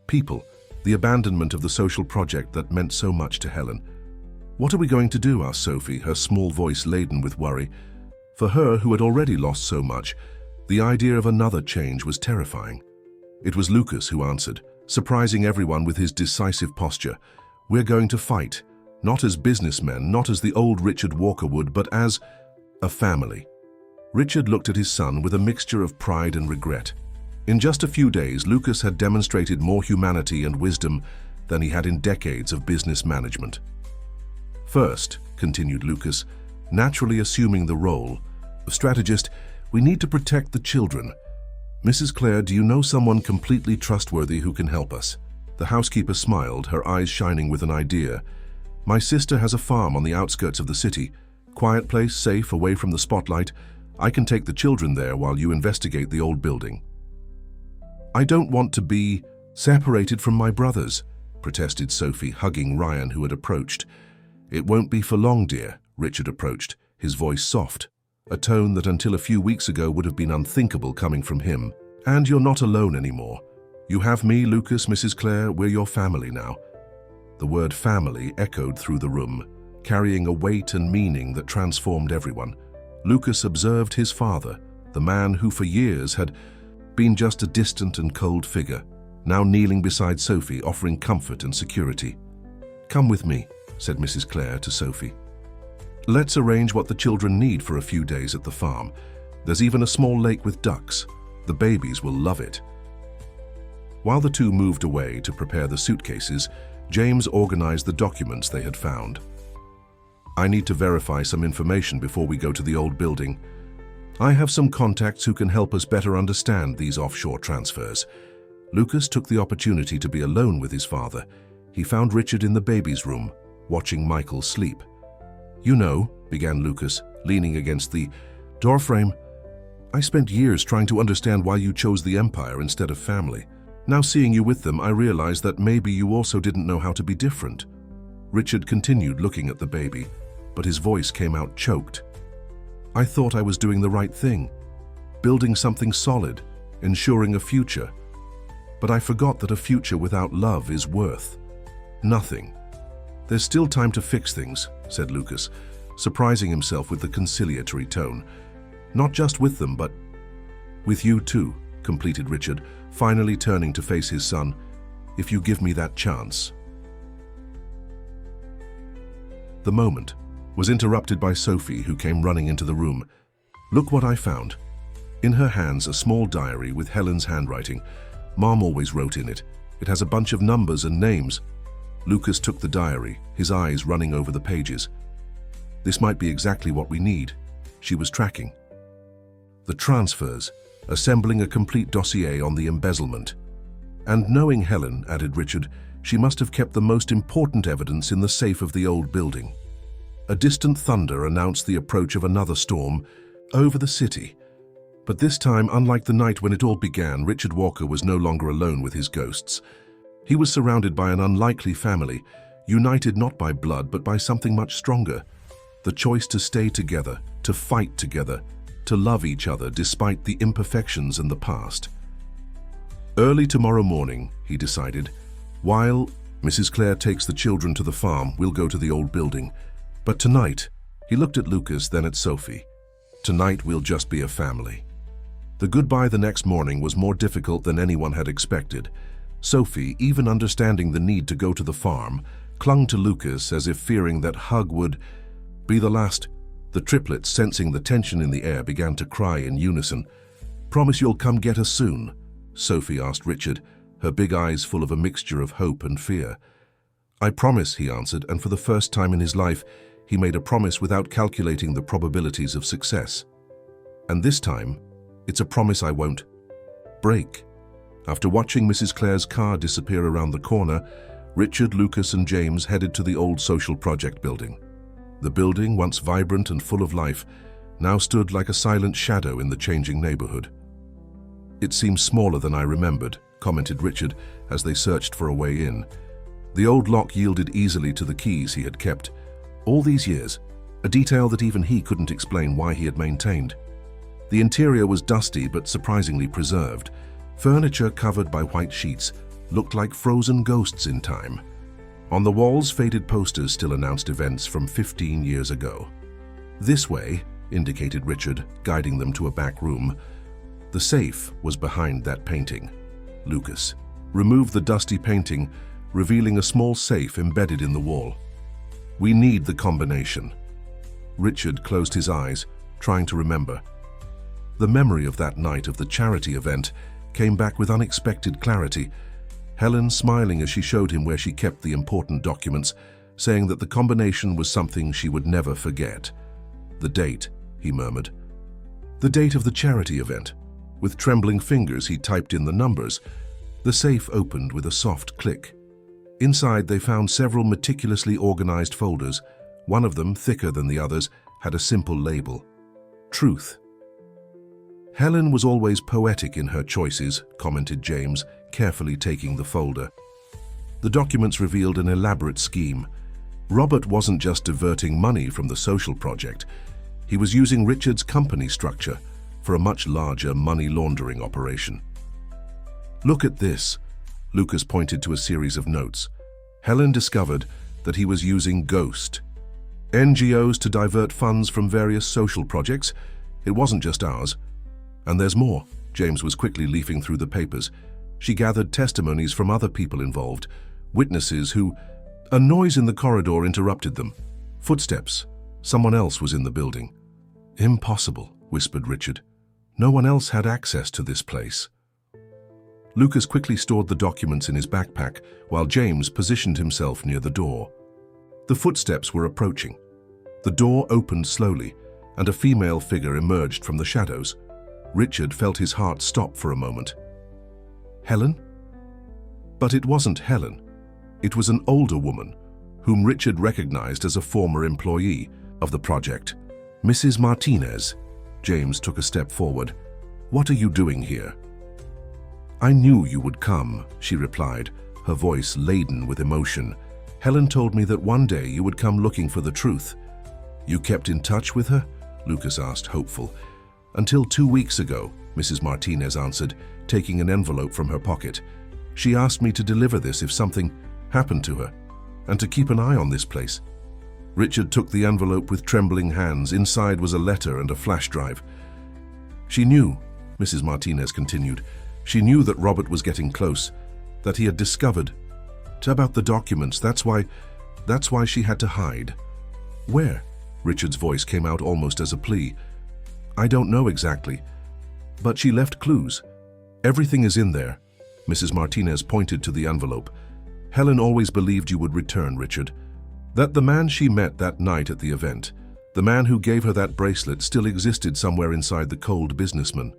people, the abandonment of the social project that meant so much to Helen. What are we going to do? Asked Sophie, her small voice laden with worry. For her, who had already lost so much, the idea of another change was terrifying. It was Lucas who answered, surprising everyone with his decisive posture. We're going to fight. Not as businessmen, not as the old Richard Walker would, but as a family. Richard looked at his son with a mixture of pride and regret. In just a few days, Lucas had demonstrated more humanity and wisdom than he had in decades of business management. First, continued Lucas, naturally assuming the role of strategist, we need to protect the children. Mrs. Clare, do you know someone completely trustworthy who can help us? The housekeeper smiled, her eyes shining with an idea. My sister has a farm on the outskirts of the city. Quiet place, safe, away from the spotlight. I can take the children there while you investigate the old building. I don't want to be separated from my brothers, protested Sophie, hugging Ryan, who had approached. It won't be for long, dear, Richard approached, his voice soft, a tone that until a few weeks ago would have been unthinkable coming from him. And you're not alone anymore. You have me, Lucas, Mrs. Clare, we're your family now. The word family echoed through the room, carrying a weight and meaning that transformed everyone. Lucas observed his father, the man who for years had been just a distant and cold figure, now kneeling beside Sophie, offering comfort and security. Come with me, said Mrs. Clare to Sophie. Let's arrange what the children need for a few days at the farm. There's even a small lake with ducks. The babies will love it. While the two moved away to prepare the suitcases, James organized the documents they had found. I need to verify some information before we go to the old building. I have some contacts who can help us better understand these offshore transfers. Lucas took the opportunity to be alone with his father. He found Richard in the baby's room, watching Michael sleep. You know, began Lucas, leaning against the doorframe, I spent years trying to understand why you chose the Empire instead of family. Now seeing you with them, I realized that maybe you also didn't know how to be different. Richard continued looking at the baby, but his voice came out choked. I thought I was doing the right thing, building something solid, ensuring a future. But I forgot that a future without love is worth nothing. There's still time to fix things, said Lucas, surprising himself with the conciliatory tone. Not just with them, but with you too, completed Richard, finally turning to face his son. If you give me that chance. The moment was interrupted by Sophie, who came running into the room. Look what I found. In her hands, a small diary with Helen's handwriting. Mom always wrote in it. It has a bunch of numbers and names. Lucas took the diary, his eyes running over the pages. This might be exactly what we need. She was tracking the transfers, assembling a complete dossier on the embezzlement. And knowing Helen, added Richard, she must have kept the most important evidence in the safe of the old building. A distant thunder announced the approach of another storm over the city. But this time, unlike the night when it all began, Richard Walker was no longer alone with his ghosts. He was surrounded by an unlikely family, united not by blood but by something much stronger. The choice to stay together, to fight together, to love each other despite the imperfections and the past. Early tomorrow morning, he decided, while Mrs. Clare takes the children to the farm, we'll go to the old building. But tonight, he looked at Lucas, then at Sophie. Tonight we'll just be a family. The goodbye the next morning was more difficult than anyone had expected. Sophie, even understanding the need to go to the farm, clung to Lucas as if fearing that hug would be the last. The triplets, sensing the tension in the air, began to cry in unison. Promise you'll come get us soon, Sophie asked Richard, her big eyes full of a mixture of hope and fear. I promise, he answered, and for the first time in his life, he made a promise without calculating the probabilities of success. And this time, it's a promise I won't break. After watching Mrs. Clare's car disappear around the corner, Richard, Lucas, and James headed to the old social project building. The building, once vibrant and full of life, now stood like a silent shadow in the changing neighborhood. It seems smaller than I remembered, commented Richard as they searched for a way in. The old lock yielded easily to the keys he had kept. All these years, a detail that even he couldn't explain why he had maintained. The interior was dusty but surprisingly preserved. Furniture covered by white sheets looked like frozen ghosts in time. On the walls, faded posters still announced events from 15 years ago. This way, indicated Richard, guiding them to a back room. The safe was behind that painting. Lucas removed the dusty painting, revealing a small safe embedded in the wall. We need the combination. Richard closed his eyes, trying to remember. The memory of that night of the charity event came back with unexpected clarity. Helen smiling as she showed him where she kept the important documents, saying that the combination was something she would never forget. The date, he murmured. The date of the charity event. With trembling fingers, he typed in the numbers. The safe opened with a soft click. Inside, they found several meticulously organized folders. One of them, thicker than the others, had a simple label: Truth. Helen was always poetic in her choices, commented James, carefully taking the folder. The documents revealed an elaborate scheme. Robert wasn't just diverting money from the social project. He was using Richard's company structure for a much larger money laundering operation. Look at this. Lucas pointed to a series of notes. Helen discovered that he was using Ghost NGOs to divert funds from various social projects. It wasn't just ours. And there's more. James was quickly leafing through the papers. She gathered testimonies from other people involved, witnesses who... A noise in the corridor interrupted them. Footsteps. Someone else was in the building. Impossible, whispered Richard. No one else had access to this place. Lucas quickly stored the documents in his backpack, while James positioned himself near the door. The footsteps were approaching. The door opened slowly, and a female figure emerged from the shadows. Richard felt his heart stop for a moment. Helen? But it wasn't Helen. It was an older woman, whom Richard recognized as a former employee of the project. Mrs. Martinez. James took a step forward. What are you doing here? I knew you would come, she replied, her voice laden with emotion. Helen told me that one day you would come looking for the truth. You kept in touch with her? Lucas asked, hopeful. Until 2 weeks ago, Mrs. Martinez answered, taking an envelope from her pocket. She asked me to deliver this if something happened to her, and to keep an eye on this place. Richard took the envelope with trembling hands. Inside was a letter and a flash drive. She knew, Mrs. Martinez continued, she knew that Robert was getting close, that he had discovered about the documents. That's why she had to hide. Where? Richard's voice came out almost as a plea. I don't know exactly, but she left clues. Everything is in there. Mrs. Martinez pointed to the envelope. Helen always believed you would return, Richard. That the man she met that night at the event, the man who gave her that bracelet, still existed somewhere inside the cold businessman.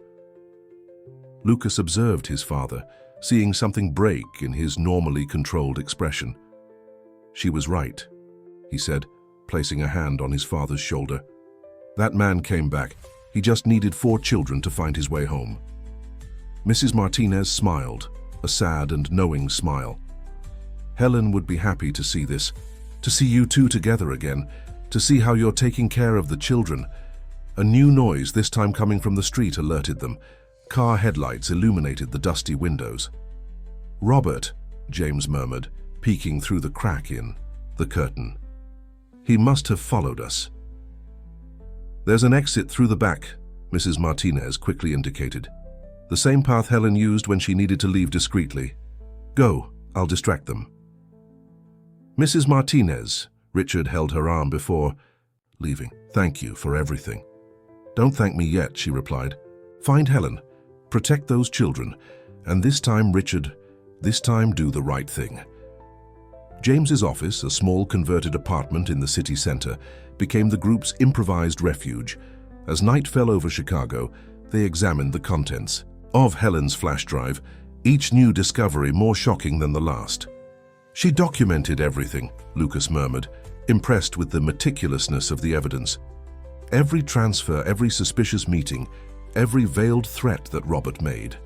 Lucas observed his father, seeing something break in his normally controlled expression. She was right, he said, placing a hand on his father's shoulder. That man came back. He just needed 4 children to find his way home. Mrs. Martinez smiled, a sad and knowing smile. Helen would be happy to see this, to see you two together again, to see how you're taking care of the children. A new noise, this time coming from the street, alerted them. Car headlights illuminated the dusty windows. Robert, James murmured, peeking through the crack in the curtain. He must have followed us. There's an exit through the back, Mrs. Martinez quickly indicated. The same path Helen used when she needed to leave discreetly. Go, I'll distract them. Mrs. Martinez, Richard held her arm before leaving. Thank you for everything. Don't thank me yet, she replied. Find Helen, protect those children, and this time, Richard, this time do the right thing. James's office, a small converted apartment in the city center, became the group's improvised refuge. As night fell over Chicago, they examined the contents of Helen's flash drive, each new discovery more shocking than the last. She documented everything, Lucas murmured, impressed with the meticulousness of the evidence. Every transfer, every suspicious meeting, every veiled threat that Robert made.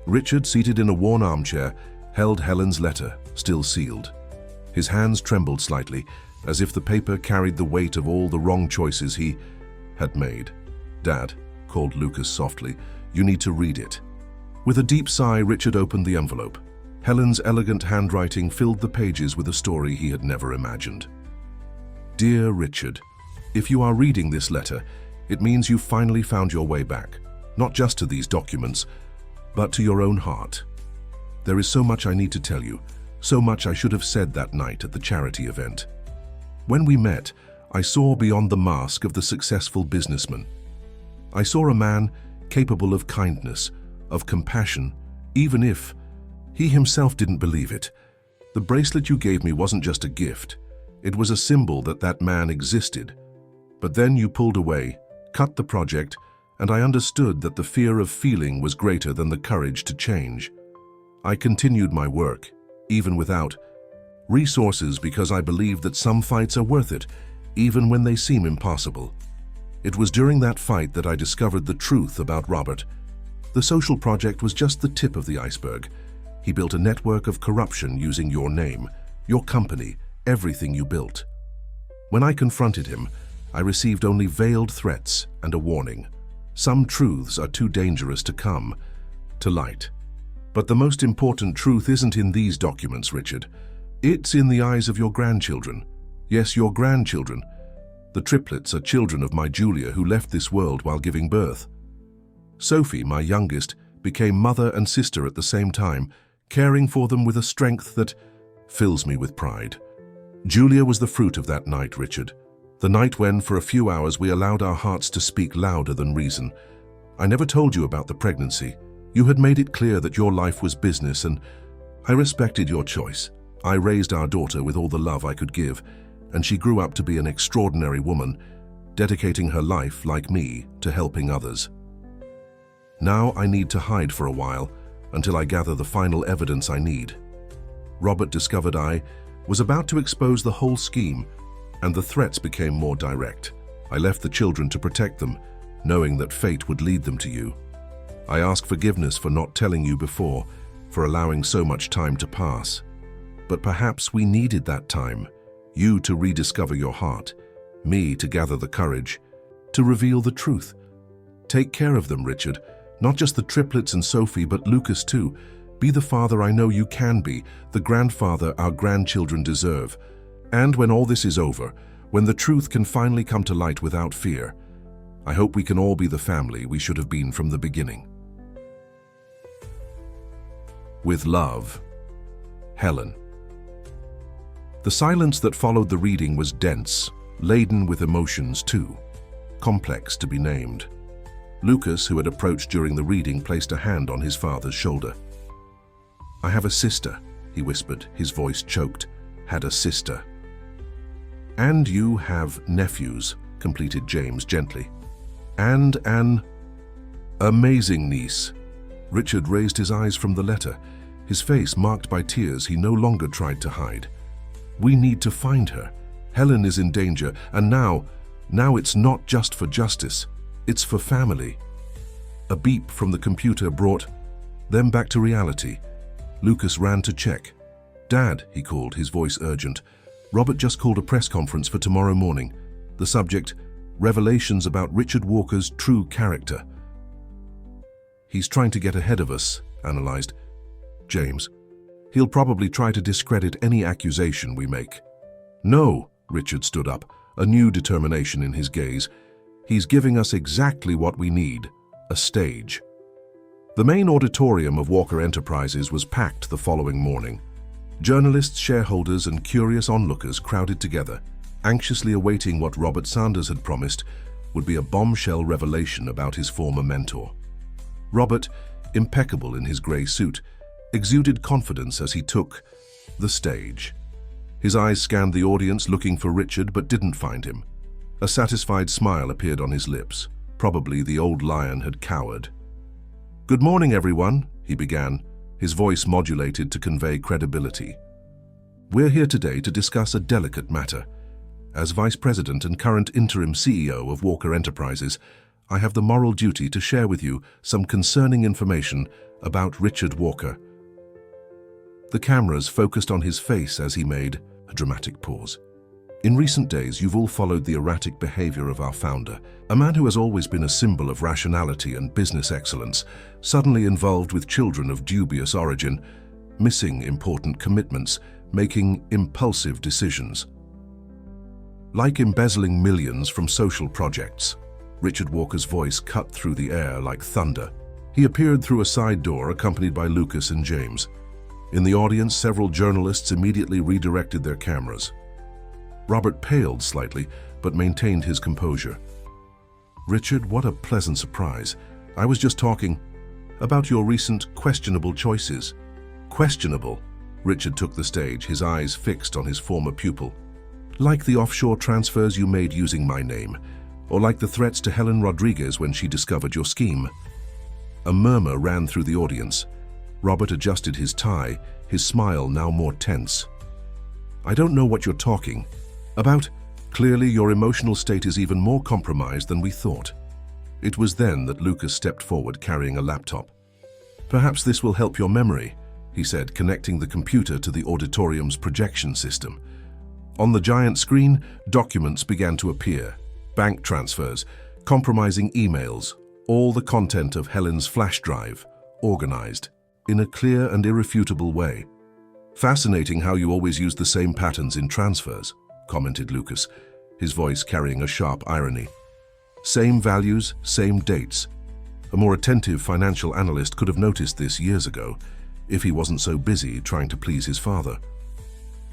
Richard, seated in a worn armchair, held Helen's letter, still sealed. His hands trembled slightly, as if the paper carried the weight of all the wrong choices he had made. Dad, called Lucas softly, you need to read it. With a deep sigh, Richard opened the envelope. Helen's elegant handwriting filled the pages with a story he had never imagined. Dear Richard, if you are reading this letter, it means you finally found your way back, not just to these documents, but to your own heart. There is so much I need to tell you, so much I should have said that night at the charity event. When we met, I saw beyond the mask of the successful businessman. I saw a man capable of kindness, of compassion, even if he himself didn't believe it. The bracelet you gave me wasn't just a gift. It was a symbol that that man existed. But then you pulled away, cut the project, and I understood that the fear of feeling was greater than the courage to change. I continued my work, even without resources, because I believed that some fights are worth it, even when they seem impossible. It was during that fight that I discovered the truth about Robert. The social project was just the tip of the iceberg. He built a network of corruption using your name, your company, everything you built. When I confronted him, I received only veiled threats and a warning. Some truths are too dangerous to come to light. But the most important truth isn't in these documents, Richard. It's in the eyes of your grandchildren. Yes, your grandchildren. The triplets are children of my Julia, who left this world while giving birth. Sophie, my youngest, became mother and sister at the same time, caring for them with a strength that fills me with pride. Julia was the fruit of that night, Richard. The night when, for a few hours, we allowed our hearts to speak louder than reason. I never told you about the pregnancy. You had made it clear that your life was business, and I respected your choice. I raised our daughter with all the love I could give, and she grew up to be an extraordinary woman, dedicating her life, like me, to helping others. Now I need to hide for a while, until I gather the final evidence I need. Robert discovered I was about to expose the whole scheme, and the threats became more direct. I left the children to protect them, knowing that fate would lead them to you. I ask forgiveness for not telling you before, for allowing so much time to pass. But perhaps we needed that time, you to rediscover your heart, me to gather the courage, to reveal the truth. Take care of them, Richard, not just the triplets and Sophie, but Lucas too. Be the father I know you can be, the grandfather our grandchildren deserve. And when all this is over, when the truth can finally come to light without fear, I hope we can all be the family we should have been from the beginning. With love, Helen. The silence that followed the reading was dense, laden with emotions too, complex to be named. Lucas, who had approached during the reading, placed a hand on his father's shoulder. "I have a sister," he whispered, his voice choked. "Had a sister." "And you have nephews," completed James gently. "And an amazing niece." Richard raised his eyes from the letter, his face marked by tears he no longer tried to hide. "We need to find her. Helen is in danger, and now it's not just for justice, it's for family." A beep from the computer brought them back to reality. Lucas ran to check. "Dad," he called, his voice urgent. "Robert just called a press conference for tomorrow morning. The subject, revelations about Richard Walker's true character." "He's trying to get ahead of us," analyzed James. "He'll probably try to discredit any accusation we make." "No," Richard stood up, a new determination in his gaze. "He's giving us exactly what we need, a stage." The main auditorium of Walker Enterprises was packed the following morning. Journalists, shareholders, and curious onlookers crowded together, anxiously awaiting what Robert Sanders had promised would be a bombshell revelation about his former mentor. Robert, impeccable in his grey suit, exuded confidence as he took the stage. His eyes scanned the audience, looking for Richard, but didn't find him. A satisfied smile appeared on his lips. Probably the old lion had cowered. "Good morning, everyone," he began, his voice modulated to convey credibility. "We're here today to discuss a delicate matter. As Vice President and current interim CEO of Walker Enterprises, I have the moral duty to share with you some concerning information about Richard Walker." The cameras focused on his face as he made a dramatic pause. "In recent days, you've all followed the erratic behavior of our founder, a man who has always been a symbol of rationality and business excellence, suddenly involved with children of dubious origin, missing important commitments, making impulsive decisions. Like embezzling millions from social projects." Richard Walker's voice cut through the air like thunder. He appeared through a side door accompanied by Lucas and James. In the audience, several journalists immediately redirected their cameras. Robert paled slightly, but maintained his composure. "Richard, what a pleasant surprise. I was just talking about your recent questionable choices." "Questionable?" Richard took the stage, his eyes fixed on his former pupil. "Like the offshore transfers you made using my name, or like the threats to Helen Rodriguez when she discovered your scheme." A murmur ran through the audience. Robert adjusted his tie, his smile now more tense. "I don't know what you're talking about. Clearly, your emotional state is even more compromised than we thought." It was then that Lucas stepped forward carrying a laptop. "Perhaps this will help your memory," he said, connecting the computer to the auditorium's projection system. On the giant screen, documents began to appear. Bank transfers, compromising emails, all the content of Helen's flash drive, organized in a clear and irrefutable way. "Fascinating how you always use the same patterns in transfers," commented Lucas, his voice carrying a sharp irony. "Same values, same dates. A more attentive financial analyst could have noticed this years ago, if he wasn't so busy trying to please his father."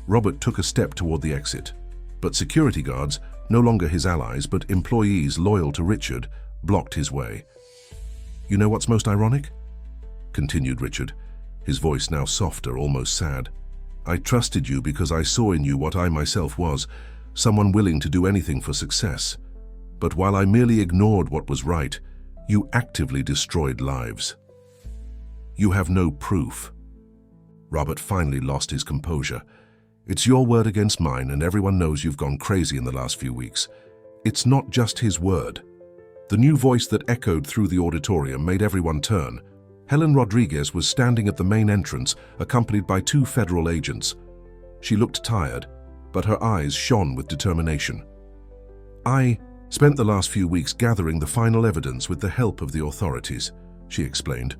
Robert took a step toward the exit, but security guards, no longer his allies but employees loyal to Richard, blocked his way. "You know what's most ironic?" continued Richard, his voice now softer, almost sad. "I trusted you because I saw in you what I myself was, someone willing to do anything for success. But while I merely ignored what was right, you actively destroyed lives. You have no proof." Robert finally lost his composure. "It's your word against mine, and everyone knows you've gone crazy in the last few weeks." It's not just his word. The new voice that echoed through the auditorium made everyone turn. Helen Rodriguez was standing at the main entrance, accompanied by 2 federal agents. She looked tired, but her eyes shone with determination. "I spent the last few weeks gathering the final evidence with the help of the authorities," she explained,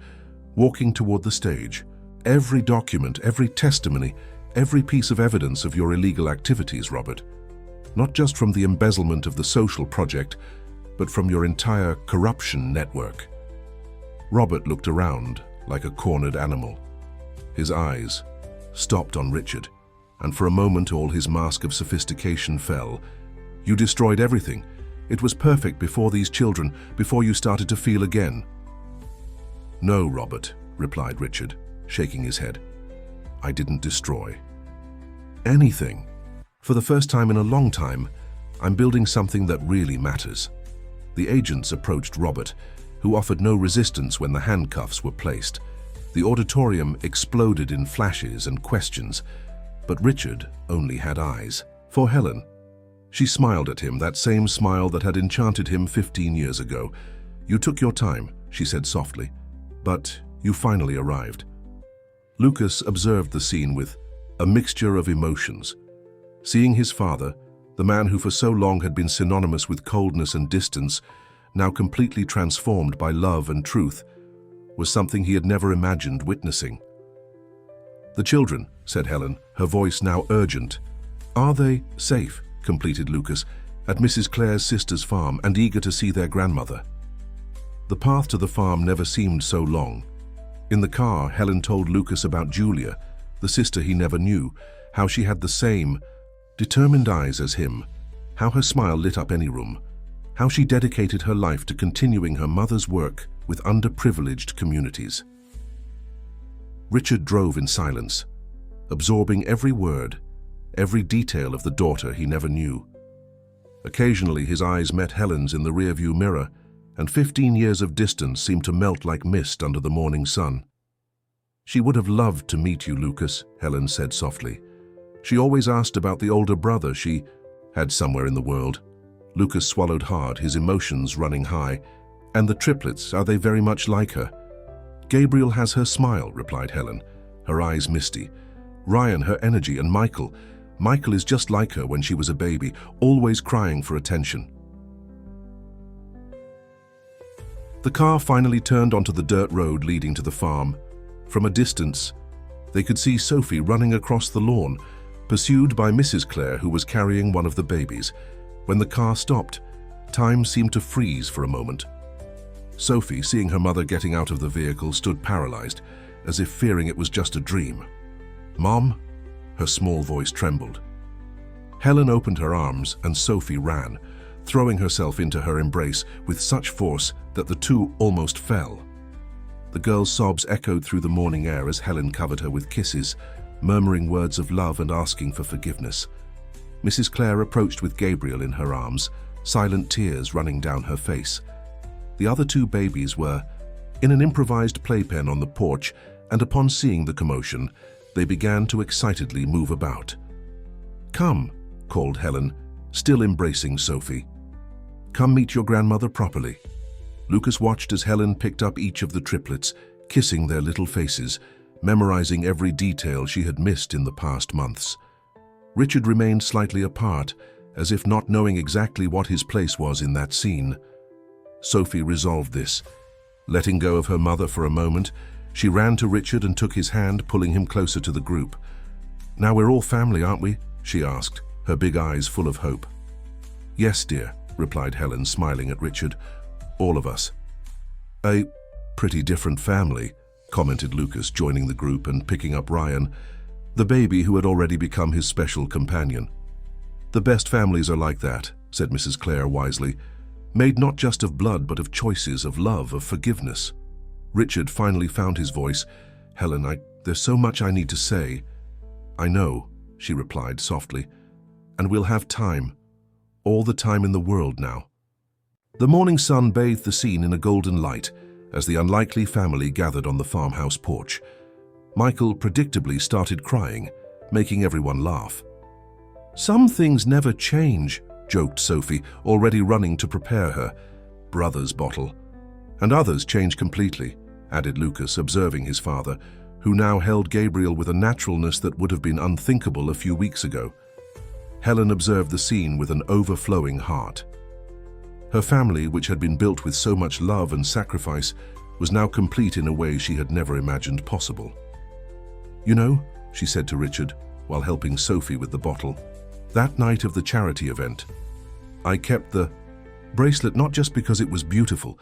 walking toward the stage. "Every document, every testimony, every piece of evidence of your illegal activities, Robert. Not just from the embezzlement of the social project, but from your entire corruption network." Robert looked around like a cornered animal. His eyes stopped on Richard, and for a moment all his mask of sophistication fell. "You destroyed everything. It was perfect before these children, before you started to feel again." "No, Robert," replied Richard, shaking his head. "I didn't destroy anything. For the first time in a long time, I'm building something that really matters." The agents approached Robert, who offered no resistance when the handcuffs were placed. The auditorium exploded in flashes and questions, but Richard only had eyes for Helen. She smiled at him, that same smile that had enchanted him 15 years ago. "You took your time," she said softly, "but you finally arrived." Lucas observed the scene with a mixture of emotions. Seeing his father, the man who for so long had been synonymous with coldness and distance, now completely transformed by love and truth, was something he had never imagined witnessing. "The children," said Helen, her voice now urgent. "Are they safe?" completed Lucas, "at Mrs. Clare's sister's farm and eager to see their grandmother?" The path to the farm never seemed so long. In the car, Helen told Lucas about Julia, the sister he never knew, how she had the same determined eyes as him, how her smile lit up any room, how she dedicated her life to continuing her mother's work with underprivileged communities. Richard drove in silence, absorbing every word, every detail of the daughter he never knew. Occasionally his eyes met Helen's in the rearview mirror, and 15 years of distance seemed to melt like mist under the morning sun. "She would have loved to meet you, Lucas," Helen said softly. "She always asked about the older brother she had somewhere in the world." Lucas swallowed hard, his emotions running high. "And the triplets, are they very much like her?" "Gabriel has her smile," replied Helen, her eyes misty. "Ryan, her energy, and Michael. Michael is just like her when she was a baby, always crying for attention." The car finally turned onto the dirt road leading to the farm. From a distance, they could see Sophie running across the lawn, pursued by Mrs. Clare, who was carrying one of the babies. When the car stopped, time seemed to freeze for a moment. Sophie, seeing her mother getting out of the vehicle, stood paralyzed, as if fearing it was just a dream. "Mom?" Her small voice trembled. Helen opened her arms and Sophie ran, throwing herself into her embrace with such force that the two almost fell. The girl's sobs echoed through the morning air as Helen covered her with kisses, murmuring words of love and asking for forgiveness. Mrs. Clare approached with Gabriel in her arms, silent tears running down her face. The other two babies were in an improvised playpen on the porch, and upon seeing the commotion, they began to excitedly move about. "Come," called Helen, still embracing Sophie. "Come meet your grandmother properly." Lucas watched as Helen picked up each of the triplets, kissing their little faces, memorizing every detail she had missed in the past months. Richard remained slightly apart, as if not knowing exactly what his place was in that scene. Sophie resolved this. Letting go of her mother for a moment, she ran to Richard and took his hand, pulling him closer to the group. "Now we're all family, aren't we?" she asked, her big eyes full of hope. "Yes, dear," replied Helen, smiling at Richard. "All of us." "A pretty different family," commented Lucas, joining the group and picking up Ryan, the baby who had already become his special companion. "The best families are like that," said Mrs. Clare wisely, "made not just of blood but of choices, of love, of forgiveness." Richard finally found his voice. "Helen, there's so much I need to say." "I know," she replied softly, "and we'll have time, all the time in the world now." The morning sun bathed the scene in a golden light as the unlikely family gathered on the farmhouse porch. Michael predictably started crying, making everyone laugh. "Some things never change," joked Sophie, already running to prepare her brother's bottle. "And others change completely," added Lucas, observing his father, who now held Gabriel with a naturalness that would have been unthinkable a few weeks ago. Helen observed the scene with an overflowing heart. Her family, which had been built with so much love and sacrifice, was now complete in a way she had never imagined possible. "You know," she said to Richard, while helping Sophie with the bottle, "that night of the charity event, I kept the bracelet not just because it was beautiful,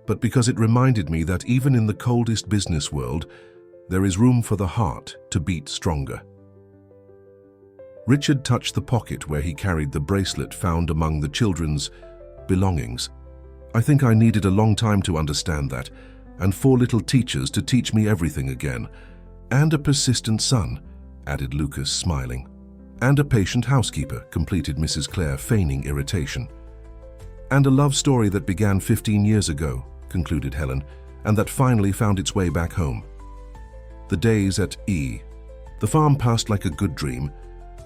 but because it reminded me that even in the coldest business world, there is room for the heart to beat stronger." Richard touched the pocket where he carried the bracelet found among the children's belongings. "I think I needed a long time to understand that, and 4 little teachers to teach me everything again. And a persistent son," added Lucas, smiling. "And a patient housekeeper," completed Mrs. Clare, feigning irritation. "And a love story that began 15 years ago," concluded Helen, "and that finally found its way back home." The days at E. The farm passed like a good dream,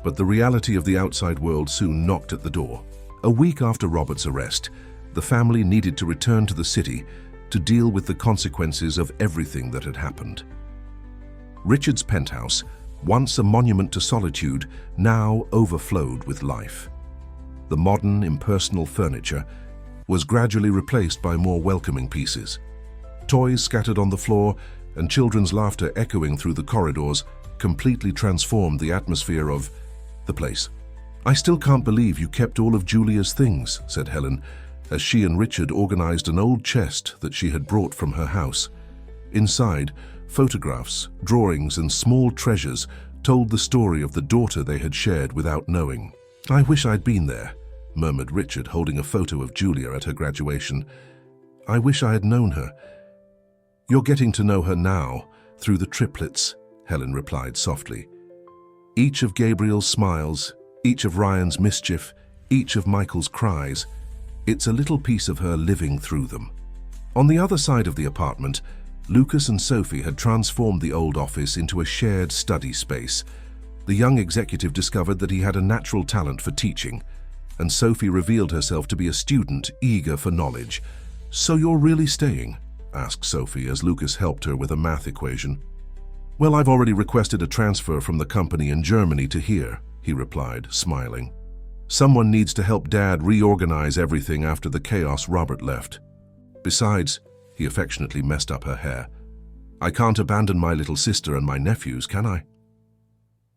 but the reality of the outside world soon knocked at the door. A week after Robert's arrest, the family needed to return to the city to deal with the consequences of everything that had happened. Richard's penthouse, once a monument to solitude, now overflowed with life. The modern, impersonal furniture was gradually replaced by more welcoming pieces. Toys scattered on the floor and children's laughter echoing through the corridors completely transformed the atmosphere of the place. "I still can't believe you kept all of Julia's things," said Helen, as she and Richard organized an old chest that she had brought from her house. Inside, photographs, drawings, and small treasures told the story of the daughter they had shared without knowing. "I wish I'd been there," murmured Richard, holding a photo of Julia at her graduation. "I wish I had known her." "You're getting to know her now, through the triplets," Helen replied softly. "Each of Gabriel's smiles, each of Ryan's mischief, each of Michael's cries, it's a little piece of her living through them." On the other side of the apartment, Lucas and Sophie had transformed the old office into a shared study space. The young executive discovered that he had a natural talent for teaching, and Sophie revealed herself to be a student eager for knowledge. "So you're really staying?" asked Sophie as Lucas helped her with a math equation. "Well, I've already requested a transfer from the company in Germany to here," he replied, smiling. "Someone needs to help Dad reorganize everything after the chaos Robert left. Besides," he affectionately messed up her hair, "I can't abandon my little sister and my nephews, can I?"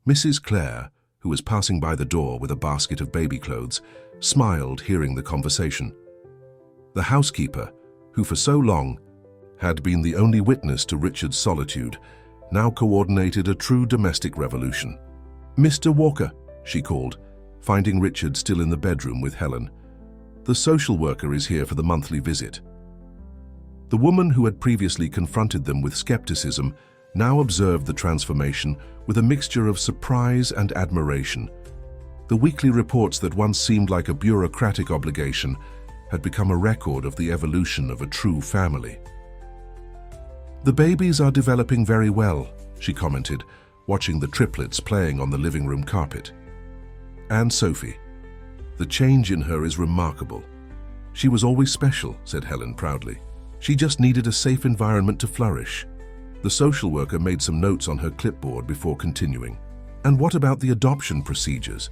Mrs. Clare, who was passing by the door with a basket of baby clothes, smiled hearing the conversation. The housekeeper, who for so long had been the only witness to Richard's solitude, now coordinated a true domestic revolution. "Mr. Walker," she called, finding Richard still in the bedroom with Helen. The social worker is here for the monthly visit. The woman who had previously confronted them with skepticism now observed the transformation with a mixture of surprise and admiration. The weekly reports that once seemed like a bureaucratic obligation had become a record of the evolution of a true family. "The babies are developing very well," she commented, watching the triplets playing on the living room carpet. "And Sophie. The change in her is remarkable. She was always special," said Helen proudly. "She just needed a safe environment to flourish." The social worker made some notes on her clipboard before continuing. "And what about the adoption procedures?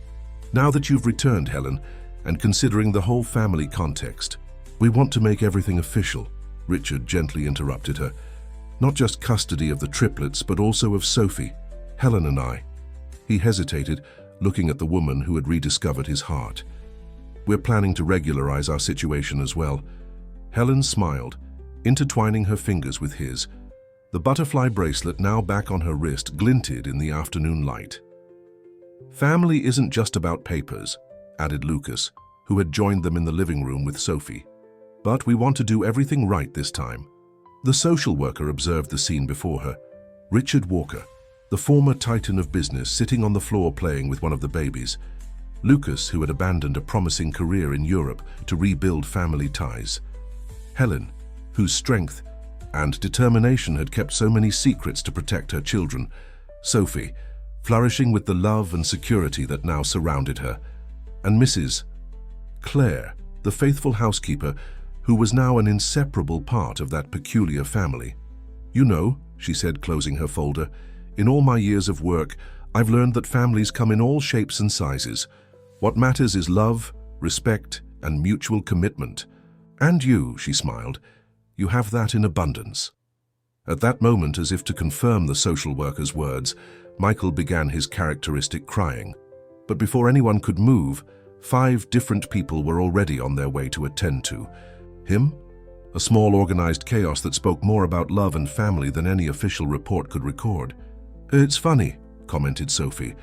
Now that you've returned, Helen, and considering the whole family context, we want to make everything official," Richard gently interrupted her. "Not just custody of the triplets, but also of Sophie, Helen and I." He hesitated, looking at the woman who had rediscovered his heart. "We're planning to regularize our situation as well." Helen smiled, intertwining her fingers with his. The butterfly bracelet, now back on her wrist, glinted in the afternoon light. "Family isn't just about papers," added Lucas, who had joined them in the living room with Sophie. "But we want to do everything right this time." The social worker observed the scene before her. Richard Walker, the former titan of business, sitting on the floor playing with one of the babies. Lucas, who had abandoned a promising career in Europe to rebuild family ties. Helen, whose strength and determination had kept so many secrets to protect her children. Sophie, flourishing with the love and security that now surrounded her. And Mrs. Claire, the faithful housekeeper, who was now an inseparable part of that peculiar family. "You know," she said, closing her folder, "in all my years of work, I've learned that families come in all shapes and sizes. What matters is love, respect, and mutual commitment. And you," she smiled, "you have that in abundance." At that moment, as if to confirm the social worker's words, Michael began his characteristic crying. But before anyone could move, 5 different people were already on their way to attend to him. A small organized chaos that spoke more about love and family than any official report could record. "It's funny," commented Sophie,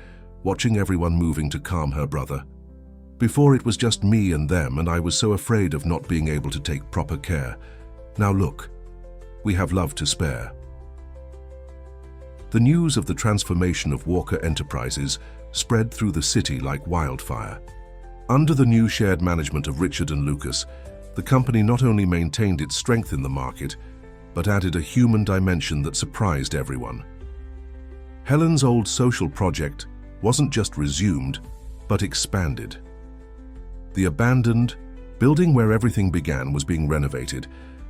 watching everyone moving to calm her brother. "Before it was just me and them, and I was so afraid of not being able to take proper care. Now look, we have love to spare." The news of the transformation of Walker Enterprises spread through the city like wildfire. Under the new shared management of Richard and Lucas, the company not only maintained its strength in the market, but added a human dimension that surprised everyone. Helen's old social project wasn't just resumed, but expanded. The abandoned building where everything began was being renovated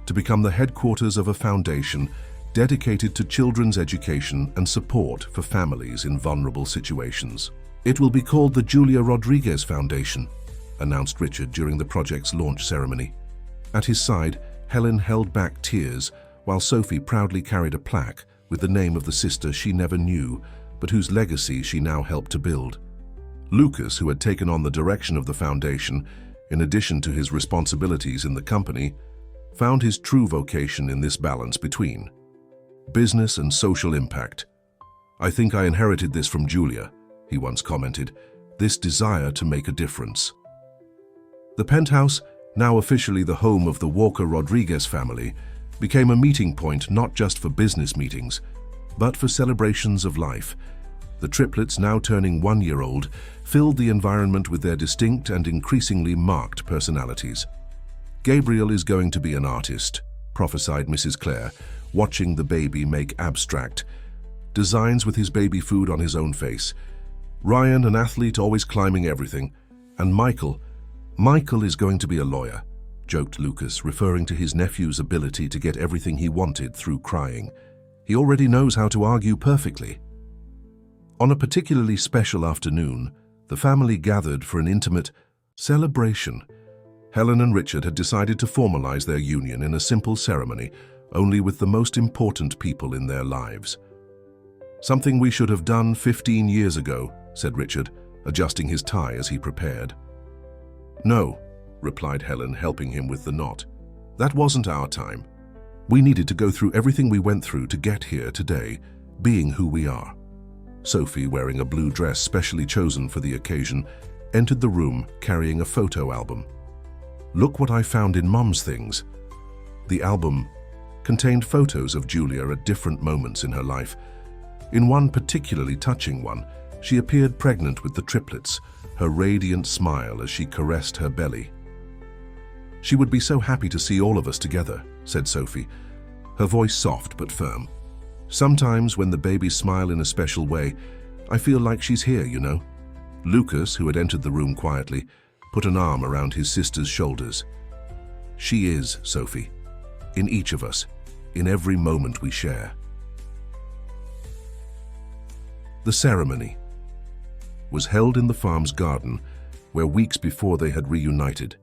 to become the headquarters of a foundation dedicated to children's education and support for families in vulnerable situations. "It will be called the Julia Rodriguez Foundation," announced Richard during the project's launch ceremony. At his side, Helen held back tears while Sophie proudly carried a plaque with the name of the sister she never knew, but whose legacy she now helped to build. Lucas, who had taken on the direction of the foundation, in addition to his responsibilities in the company, found his true vocation in this balance between business and social impact. "I think I inherited this from Julia," he once commented, "this desire to make a difference." The penthouse, now officially the home of the Walker Rodriguez family, became a meeting point not just for business meetings, but for celebrations of life. The triplets, now turning 1-year-old, filled the environment with their distinct and increasingly marked personalities. "Gabriel is going to be an artist," prophesied Mrs. Claire, watching the baby make abstract designs with his baby food on his own face. "Ryan, an athlete, always climbing everything. And Michael is going to be a lawyer," joked Lucas, referring to his nephew's ability to get everything he wanted through crying. "He already knows how to argue perfectly." On a particularly special afternoon, the family gathered for an intimate celebration. Helen and Richard had decided to formalize their union in a simple ceremony, only with the most important people in their lives. "Something we should have done 15 years ago," said Richard, adjusting his tie as he prepared. "No," replied Helen, helping him with the knot. "That wasn't our time. We needed to go through everything we went through to get here today, being who we are." Sophie, wearing a blue dress specially chosen for the occasion, entered the room carrying a photo album. "Look what I found in Mum's things." The album contained photos of Julia at different moments in her life. In one particularly touching one, she appeared pregnant with the triplets, her radiant smile as she caressed her belly. "She would be so happy to see all of us together," said Sophie, her voice soft but firm. "Sometimes when the babies smile in a special way, I feel like she's here, you know." Lucas, who had entered the room quietly, put an arm around his sister's shoulders. "She is, Sophie, in each of us, in every moment we share." The ceremony was held in the farm's garden, where weeks before they had reunited.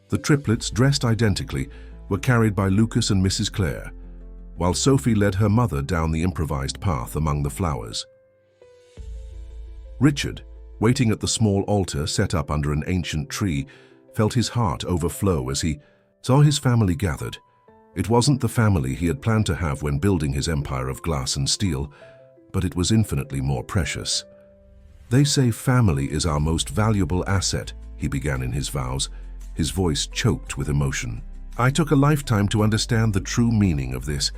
The triplets, dressed identically, were carried by Lucas and Mrs. Clare, while Sophie led her mother down the improvised path among the flowers. Richard, waiting at the small altar set up under an ancient tree, felt his heart overflow as he saw his family gathered. It wasn't the family he had planned to have when building his empire of glass and steel, but it was infinitely more precious. "They say family is our most valuable asset," he began in his vows, his voice choked with emotion. "I took a lifetime to understand the true meaning of this.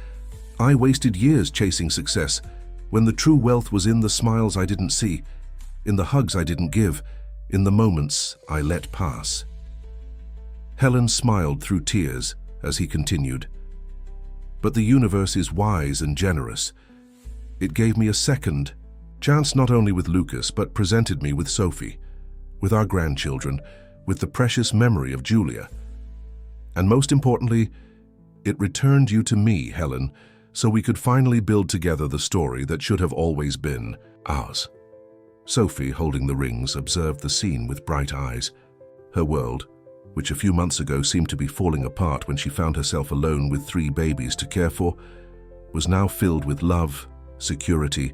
I wasted years chasing success, when the true wealth was in the smiles I didn't see, in the hugs I didn't give, in the moments I let pass." Helen smiled through tears as he continued. "But the universe is wise and generous. It gave me a second chance not only with Lucas, but presented me with Sophie, with our grandchildren, with the precious memory of Julia. And most importantly, it returned you to me, Helen, so we could finally build together the story that should have always been ours." Sophie, holding the rings, observed the scene with bright eyes. Her world, which a few months ago seemed to be falling apart when she found herself alone with 3 babies to care for, was now filled with love, security,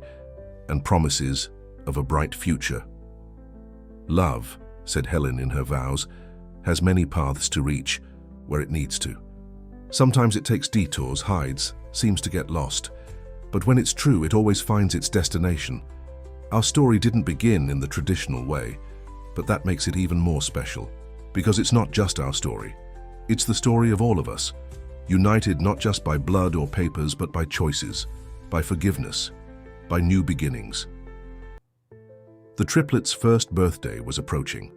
and promises of a bright future. "Love," said Helen in her vows, "has many paths to reach where it needs to. Sometimes it takes detours, hides, seems to get lost. But when it's true, it always finds its destination. Our story didn't begin in the traditional way, but that makes it even more special. Because it's not just our story. It's the story of all of us, united not just by blood or papers, but by choices, by forgiveness, by new beginnings." The triplets' first birthday was approaching,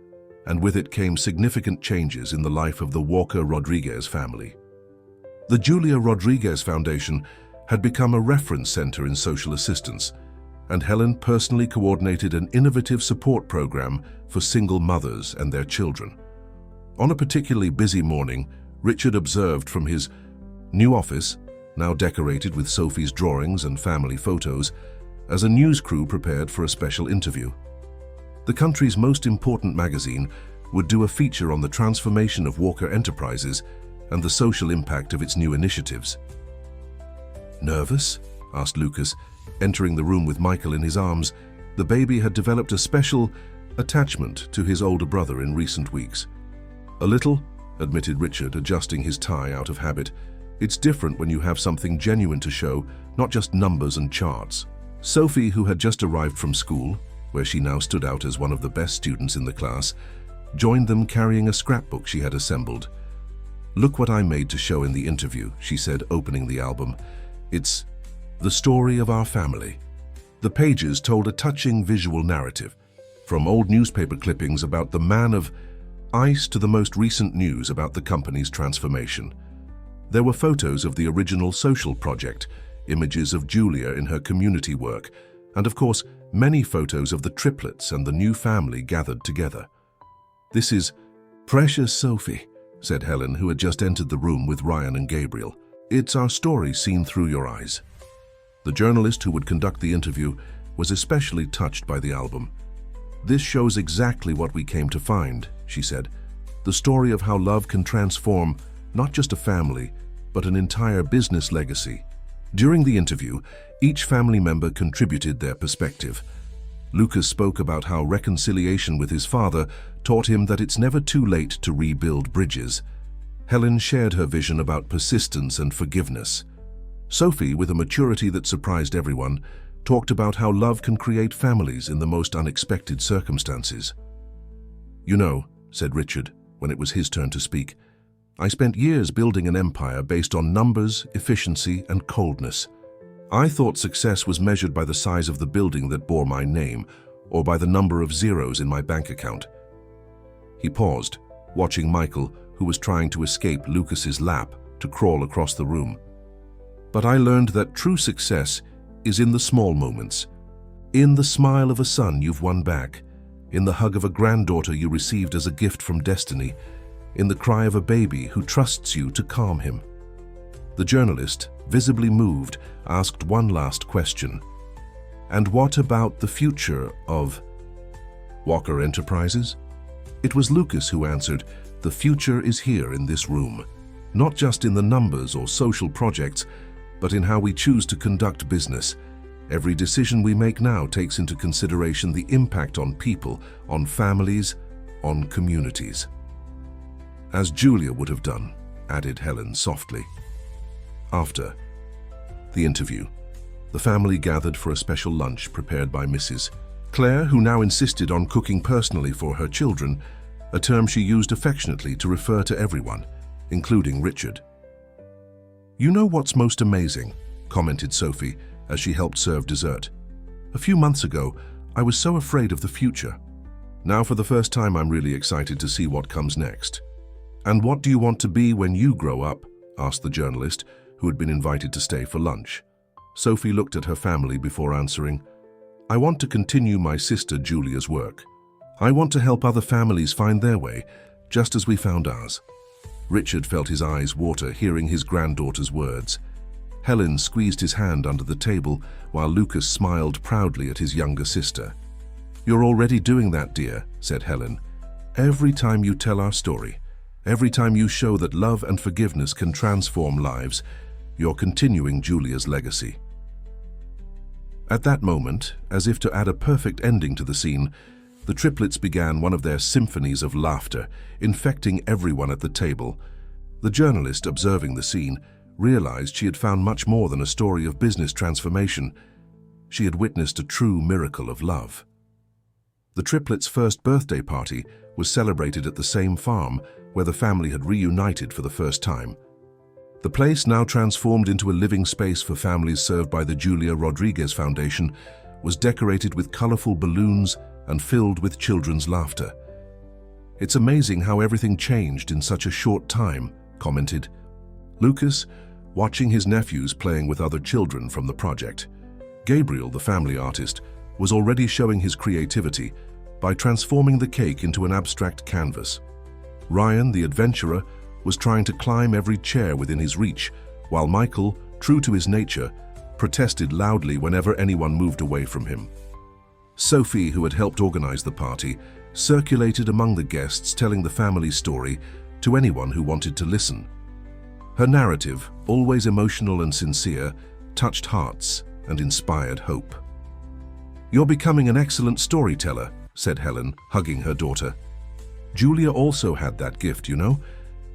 and with it came significant changes in the life of the Walker Rodriguez family. The Julia Rodriguez Foundation had become a reference center in social assistance, and Helen personally coordinated an innovative support program for single mothers and their children. On a particularly busy morning, Richard observed from his new office, now decorated with Sophie's drawings and family photos, as a news crew prepared for a special interview. The country's most important magazine would do a feature on the transformation of Walker Enterprises and the social impact of its new initiatives. "Nervous?" asked Lucas, entering the room with Michael in his arms. The baby had developed a special attachment to his older brother in recent weeks. "A little," admitted Richard, adjusting his tie out of habit. "It's different when you have something genuine to show, not just numbers and charts." Sophie, who had just arrived from school, where she now stood out as one of the best students in the class, joined them carrying a scrapbook she had assembled. "Look what I made to show in the interview," she said, opening the album. "It's the story of our family." The pages told a touching visual narrative, from old newspaper clippings about the man of ice to the most recent news about the company's transformation. There were photos of the original social project, images of Julia in her community work, and of course, many photos of the triplets and the new family gathered together. "This is precious, Sophie," said Helen, who had just entered the room with Ryan and Gabriel. "It's our story seen through your eyes." The journalist who would conduct the interview was especially touched by the album. "This shows exactly what we came to find," she said. "The story of how love can transform not just a family, but an entire business legacy." During the interview, each family member contributed their perspective. Lucas spoke about how reconciliation with his father taught him that it's never too late to rebuild bridges. Helen shared her vision about persistence and forgiveness. Sophie, with a maturity that surprised everyone, talked about how love can create families in the most unexpected circumstances. "You know," said Richard, when it was his turn to speak, "I spent years building an empire based on numbers, efficiency, and coldness. I thought success was measured by the size of the building that bore my name, or by the number of zeros in my bank account." He paused, watching Michael, who was trying to escape Lucas's lap, to crawl across the room. "But I learned that true success is in the small moments. In the smile of a son you've won back, in the hug of a granddaughter you received as a gift from destiny, in the cry of a baby who trusts you to calm him." The journalist, visibly moved, asked one last question. "And what about the future of Walker Enterprises?" It was Lucas who answered, "The future is here in this room, not just in the numbers or social projects, but in how we choose to conduct business. Every decision we make now takes into consideration the impact on people, on families, on communities." "As Julia would have done," added Helen softly. After the interview, the family gathered for a special lunch prepared by Mrs. Claire, who now insisted on cooking personally for her children, a term she used affectionately to refer to everyone, including Richard. "You know what's most amazing?" commented Sophie as she helped serve dessert. "A few months ago, I was so afraid of the future. Now for the first time I'm really excited to see what comes next." "And what do you want to be when you grow up?" asked the journalist, who had been invited to stay for lunch. Sophie looked at her family before answering, "I want to continue my sister Julia's work. I want to help other families find their way, just as we found ours." Richard felt his eyes water hearing his granddaughter's words. Helen squeezed his hand under the table while Lucas smiled proudly at his younger sister. "You're already doing that, dear," said Helen. "Every time you tell our story, every time you show that love and forgiveness can transform lives, you're continuing Julia's legacy." At that moment, as if to add a perfect ending to the scene, the triplets began one of their symphonies of laughter, infecting everyone at the table. The journalist, observing the scene, realized she had found much more than a story of business transformation. She had witnessed a true miracle of love. The triplets' first birthday party was celebrated at the same farm where the family had reunited for the first time. The place, now transformed into a living space for families served by the Julia Rodriguez Foundation, was decorated with colorful balloons and filled with children's laughter. "It's amazing how everything changed in such a short time," commented Lucas, watching his nephews playing with other children from the project. Gabriel, the family artist, was already showing his creativity by transforming the cake into an abstract canvas. Ryan, the adventurer, was trying to climb every chair within his reach, while Michael, true to his nature, protested loudly whenever anyone moved away from him. Sophie, who had helped organize the party, circulated among the guests telling the family story to anyone who wanted to listen. Her narrative, always emotional and sincere, touched hearts and inspired hope. "You're becoming an excellent storyteller," said Helen, hugging her daughter. "Julia also had that gift, you know.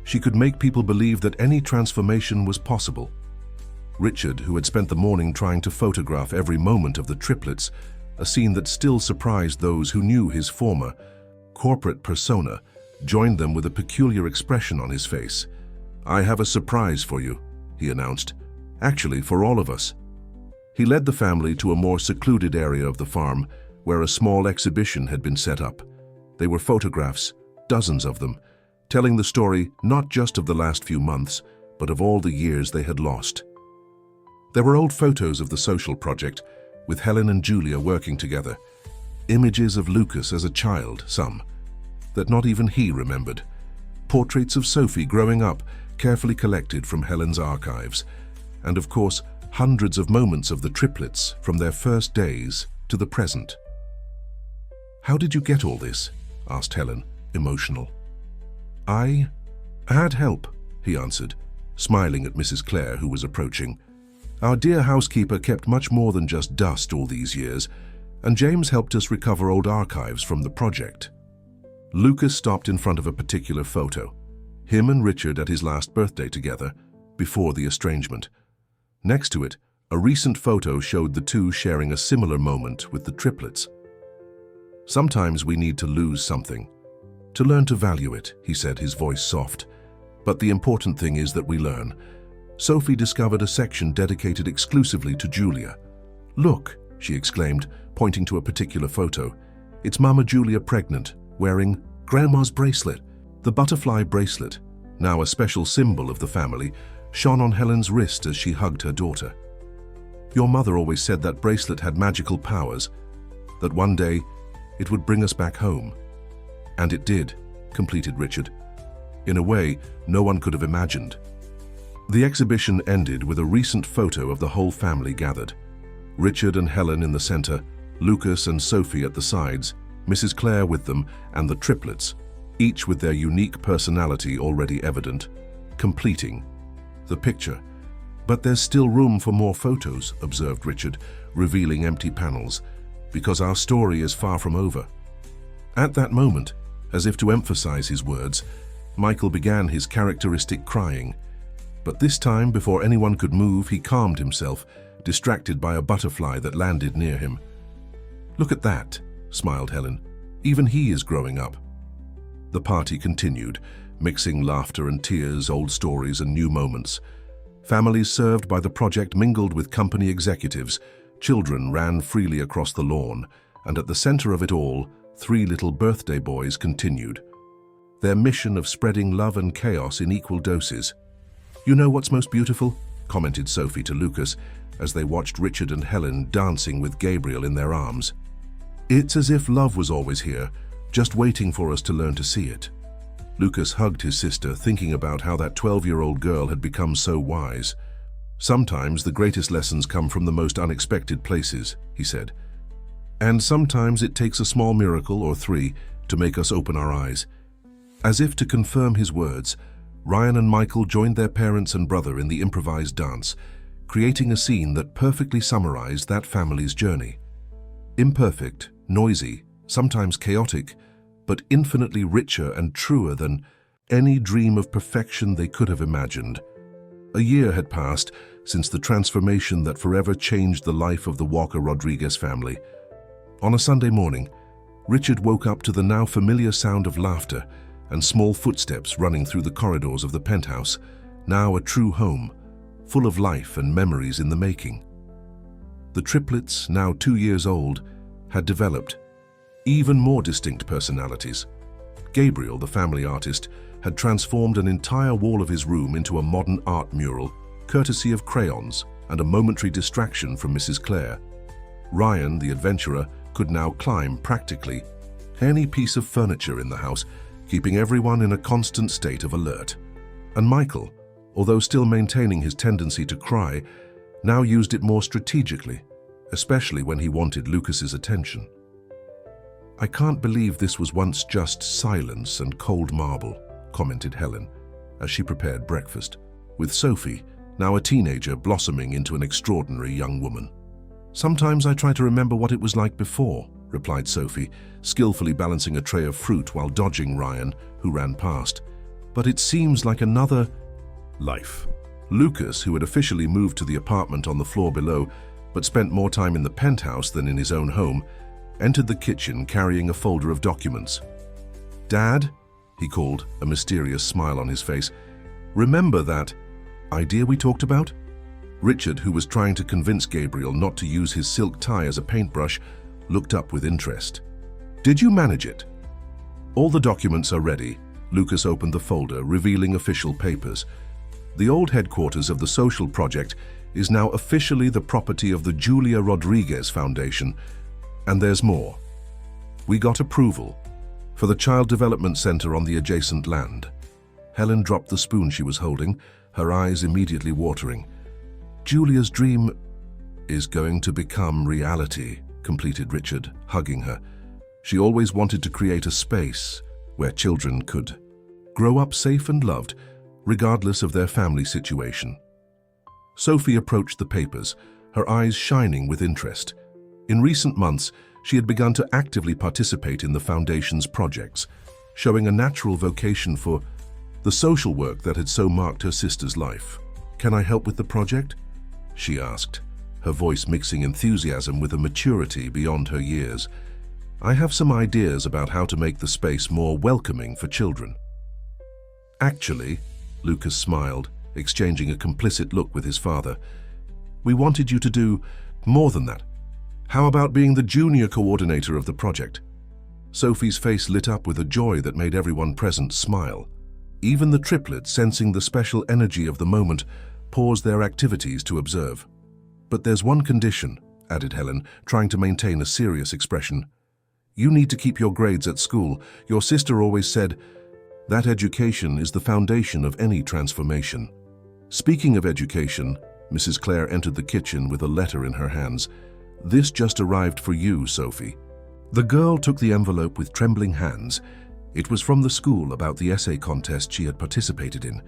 She could make people believe that any transformation was possible." Richard, who had spent the morning trying to photograph every moment of the triplets, a scene that still surprised those who knew his former corporate persona, joined them with a peculiar expression on his face. "I have a surprise for you," he announced. "Actually, for all of us." He led the family to a more secluded area of the farm, where a small exhibition had been set up. They were photographs, dozens of them, telling the story not just of the last few months, but of all the years they had lost. There were old photos of the social project, with Helen and Julia working together. Images of Lucas as a child, some, that not even he remembered. Portraits of Sophie growing up, carefully collected from Helen's archives. And of course, hundreds of moments of the triplets from their first days to the present. "How did you get all this?" asked Helen, emotional. I had help," he answered, smiling at Mrs. Claire, who was approaching. "Our dear housekeeper kept much more than just dust all these years, and James helped us recover old archives from the project." Lucas stopped in front of a particular photo, him and Richard at his last birthday together, before the estrangement. Next to it, a recent photo showed the two sharing a similar moment with the triplets. "Sometimes we need to lose something. To learn to value it, he said, his voice soft. But the important thing is that we learn. Sophie discovered a section dedicated exclusively to Julia. "Look," she exclaimed, pointing to a particular photo. "It's Mama Julia pregnant, wearing Grandma's bracelet." The butterfly bracelet, now a special symbol of the family, shone on Helen's wrist as she hugged her daughter. "Your mother always said that bracelet had magical powers, that one day it would bring us back home." "And it did," completed Richard. "In a way no one could have imagined." The exhibition ended with a recent photo of the whole family gathered. Richard and Helen in the center, Lucas and Sophie at the sides, Mrs. Clare with them, and the triplets, each with their unique personality already evident, completing the picture. "But there's still room for more photos," observed Richard, revealing empty panels, "because our story is far from over." At that moment, as if to emphasize his words, Michael began his characteristic crying. But this time, before anyone could move, he calmed himself, distracted by a butterfly that landed near him. "Look at that," smiled Helen. "Even he is growing up." The party continued, mixing laughter and tears, old stories and new moments. Families served by the project mingled with company executives, children ran freely across the lawn, and at the center of it all, 3 little birthday boys continued their mission of spreading love and chaos in equal doses. "You know what's most beautiful?" commented Sophie to Lucas as they watched Richard and Helen dancing with Gabriel in their arms. "It's as if love was always here, just waiting for us to learn to see it." Lucas hugged his sister, thinking about how that 12-year-old girl had become so wise. "Sometimes the greatest lessons come from the most unexpected places," he said. "And sometimes it takes a small miracle or 3 to make us open our eyes." As if to confirm his words, Ryan and Michael joined their parents and brother in the improvised dance, creating a scene that perfectly summarized that family's journey. Imperfect, noisy, sometimes chaotic, but infinitely richer and truer than any dream of perfection they could have imagined. A year had passed since the transformation that forever changed the life of the Walker Rodriguez family. On a Sunday morning, Richard woke up to the now familiar sound of laughter and small footsteps running through the corridors of the penthouse, now a true home, full of life and memories in the making. The triplets, now 2 years old, had developed even more distinct personalities. Gabriel, the family artist, had transformed an entire wall of his room into a modern art mural, courtesy of crayons and a momentary distraction from Mrs. Clare. Ryan, the adventurer, could now climb practically any piece of furniture in the house, keeping everyone in a constant state of alert. And Michael, although still maintaining his tendency to cry, now used it more strategically, especially when he wanted Lucas's attention. "I can't believe this was once just silence and cold marble," commented Helen, as she prepared breakfast, with Sophie, now a teenager, blossoming into an extraordinary young woman. "Sometimes I try to remember what it was like before," replied Sophie, skillfully balancing a tray of fruit while dodging Ryan, who ran past. "But it seems like another life." Lucas, who had officially moved to the apartment on the floor below, but spent more time in the penthouse than in his own home, entered the kitchen carrying a folder of documents. "Dad," he called, a mysterious smile on his face, "remember that idea we talked about?" Richard, who was trying to convince Gabriel not to use his silk tie as a paintbrush, looked up with interest. "Did you manage it?" "All the documents are ready." Lucas opened the folder, revealing official papers. "The old headquarters of the social project is now officially the property of the Julia Rodriguez Foundation, and there's more. We got approval for the Child Development Center on the adjacent land." Helen dropped the spoon she was holding, her eyes immediately watering. "Julia's dream is going to become reality," completed Richard, hugging her. "She always wanted to create a space where children could grow up safe and loved, regardless of their family situation." Sophie approached the papers, her eyes shining with interest. In recent months, she had begun to actively participate in the Foundation's projects, showing a natural vocation for the social work that had so marked her sister's life. "Can I help with the project?" she asked, her voice mixing enthusiasm with a maturity beyond her years. I have some ideas about how to make the space more welcoming for children." "Actually," Lucas smiled, exchanging a complicit look with his father, "we wanted you to do more than that. How about being the junior coordinator of the project?" Sophie's face lit up with a joy that made everyone present smile. Even the triplets, sensing the special energy of the moment, paused their activities to observe. "But there's one condition," added Helen, trying to maintain a serious expression. "You need to keep your grades at school. Your sister always said that education is the foundation of any transformation." Speaking of education, Mrs. Clare entered the kitchen with a letter in her hands. "This just arrived for you, Sophie." The girl took the envelope with trembling hands. It was from the school about the essay contest she had participated in.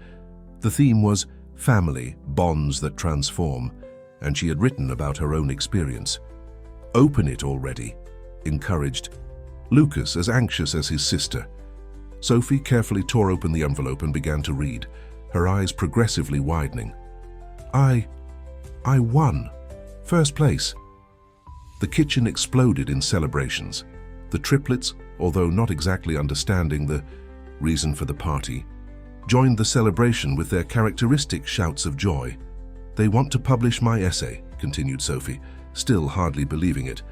The theme was family, bonds that transform, and she had written about her own experience. "Open it already," encouraged Lucas, as anxious as his sister. Sophie carefully tore open the envelope and began to read, her eyes progressively widening. I won. First place." The kitchen exploded in celebrations. The triplets, although not exactly understanding the reason for the party, joined the celebration with their characteristic shouts of joy. "They want to publish my essay," continued Sophie, still hardly believing it,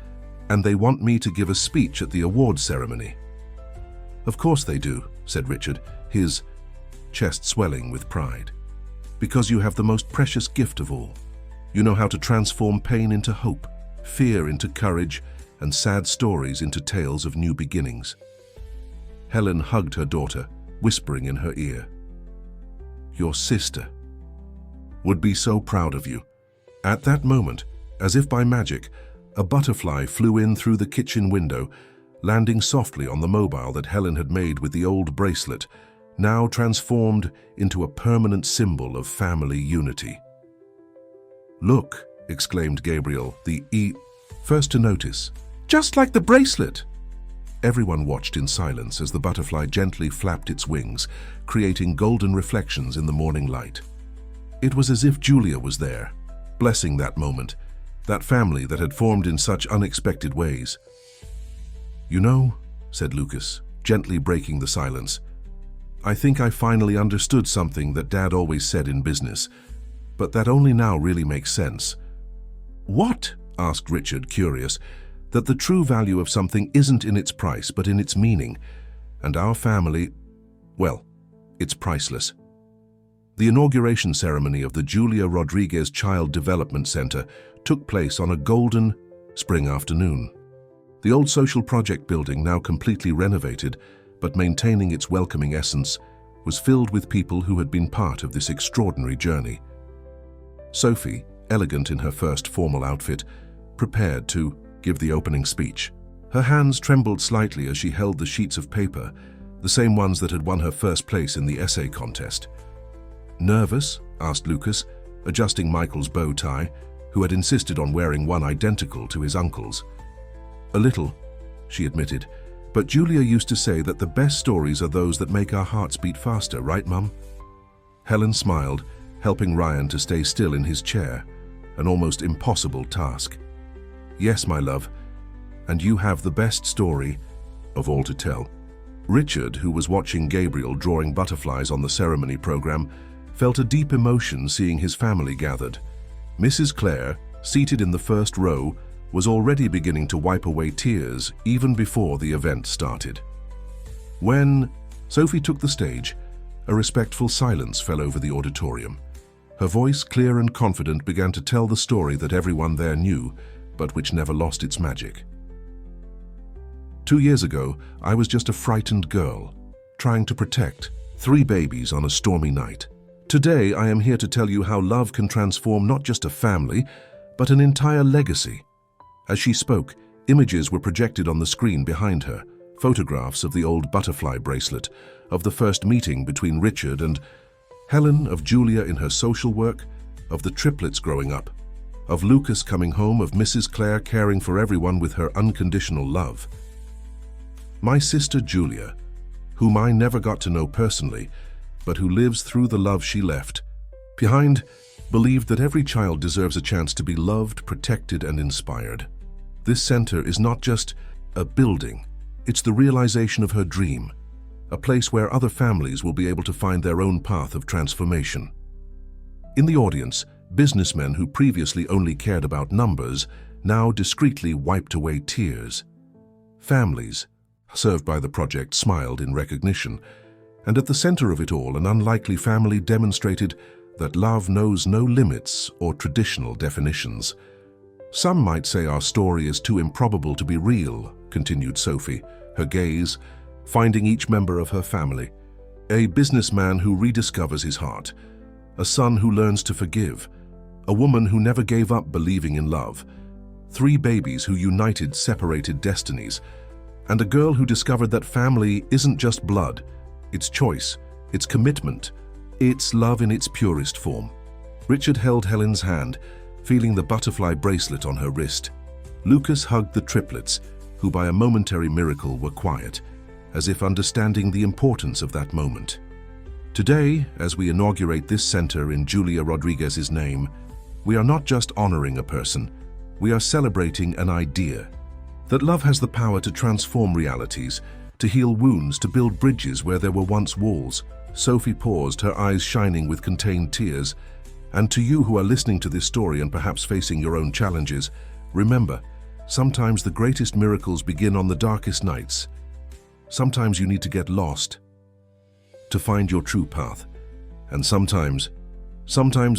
"and they want me to give a speech at the awards ceremony." "Of course they do," said Richard, his chest swelling with pride. "Because you have the most precious gift of all. You know how to transform pain into hope, fear into courage, and sad stories into tales of new beginnings." Helen hugged her daughter, whispering in her ear, "Your sister would be so proud of you." At that moment, as if by magic, a butterfly flew in through the kitchen window, landing softly on the mobile that Helen had made with the old bracelet, now transformed into a permanent symbol of family unity. "Look," exclaimed Gabriel, the first to notice. "Just like the bracelet!" Everyone watched in silence as the butterfly gently flapped its wings, creating golden reflections in the morning light. It was as if Julia was there, blessing that moment, that family that had formed in such unexpected ways. "You know," said Lucas, gently breaking the silence, "I think I finally understood something that Dad always said in business, but that only now really makes sense." "What?" asked Richard, curious. "That the true value of something isn't in its price, but in its meaning. And our family, well, it's priceless." The inauguration ceremony of the Julia Rodriguez Child Development Center took place on a golden spring afternoon. The old social project building, now completely renovated, but maintaining its welcoming essence, was filled with people who had been part of this extraordinary journey. Sophie, elegant in her first formal outfit, prepared to give the opening speech. Her hands trembled slightly as she held the sheets of paper, the same ones that had won her first place in the essay contest. "Nervous?" asked Lucas, adjusting Michael's bow tie, who had insisted on wearing one identical to his uncle's. "A little," she admitted, "but Julia used to say that the best stories are those that make our hearts beat faster, right, Mum?" Helen smiled, helping Ryan to stay still in his chair, an almost impossible task. "Yes, my love, and you have the best story of all to tell." Richard, who was watching Gabriel drawing butterflies on the ceremony program, felt a deep emotion seeing his family gathered. Mrs. Clare, seated in the first row, was already beginning to wipe away tears even before the event started. When Sophie took the stage, a respectful silence fell over the auditorium. Her voice, clear and confident, began to tell the story that everyone there knew, but which never lost its magic. 2 years ago, I was just a frightened girl, trying to protect 3 babies on a stormy night. Today, I am here to tell you how love can transform not just a family, but an entire legacy. As she spoke, images were projected on the screen behind her, photographs of the old butterfly bracelet, of the first meeting between Richard and Helen, of Julia in her social work, of the triplets growing up, of Lucas coming home, of Mrs. Clare caring for everyone with her unconditional love. My sister Julia, whom I never got to know personally, but who lives through the love she left behind, believed that every child deserves a chance to be loved, protected, and inspired. This center is not just a building. It's the realization of her dream, a place where other families will be able to find their own path of transformation. In the audience, businessmen who previously only cared about numbers now discreetly wiped away tears. Families, served by the project, smiled in recognition, and at the center of it all, an unlikely family demonstrated that love knows no limits or traditional definitions. "Some might say our story is too improbable to be real," continued Sophie, her gaze finding each member of her family. A businessman who rediscovers his heart, a son who learns to forgive, a woman who never gave up believing in love, 3 babies who united separated destinies, and a girl who discovered that family isn't just blood, it's choice, it's commitment, it's love in its purest form. Richard held Helen's hand, feeling the butterfly bracelet on her wrist. Lucas hugged the triplets, who by a momentary miracle were quiet, as if understanding the importance of that moment. Today, as we inaugurate this center in Julia Rodriguez's name, we are not just honoring a person, we are celebrating an idea. That love has the power to transform realities, to heal wounds, to build bridges where there were once walls. Sophie paused, her eyes shining with contained tears. And to you who are listening to this story and perhaps facing your own challenges, remember, sometimes the greatest miracles begin on the darkest nights. Sometimes you need to get lost to find your true path. And sometimes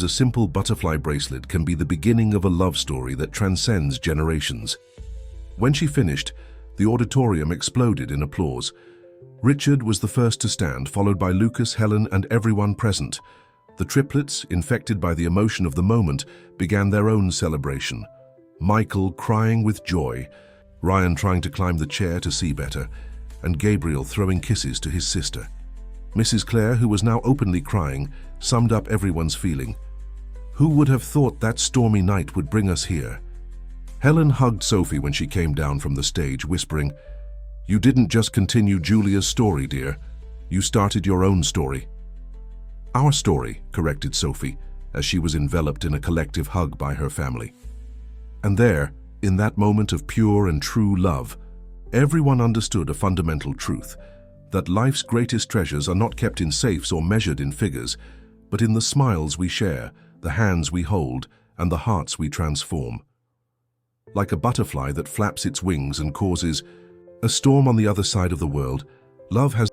a simple butterfly bracelet can be the beginning of a love story that transcends generations. When she finished, the auditorium exploded in applause. Richard was the first to stand, followed by Lucas, Helen, and everyone present. The triplets, infected by the emotion of the moment, began their own celebration. Michael crying with joy, Ryan trying to climb the chair to see better, and Gabriel throwing kisses to his sister. Mrs. Clare, who was now openly crying, summed up everyone's feeling. Who would have thought that stormy night would bring us here? Helen hugged Sophie when she came down from the stage, whispering, "You didn't just continue Julia's story, dear. You started your own story." "Our story," corrected Sophie, as she was enveloped in a collective hug by her family. And there, in that moment of pure and true love, everyone understood a fundamental truth, that life's greatest treasures are not kept in safes or measured in figures, but in the smiles we share, the hands we hold, and the hearts we transform. Like a butterfly that flaps its wings and causes a storm on the other side of the world, love has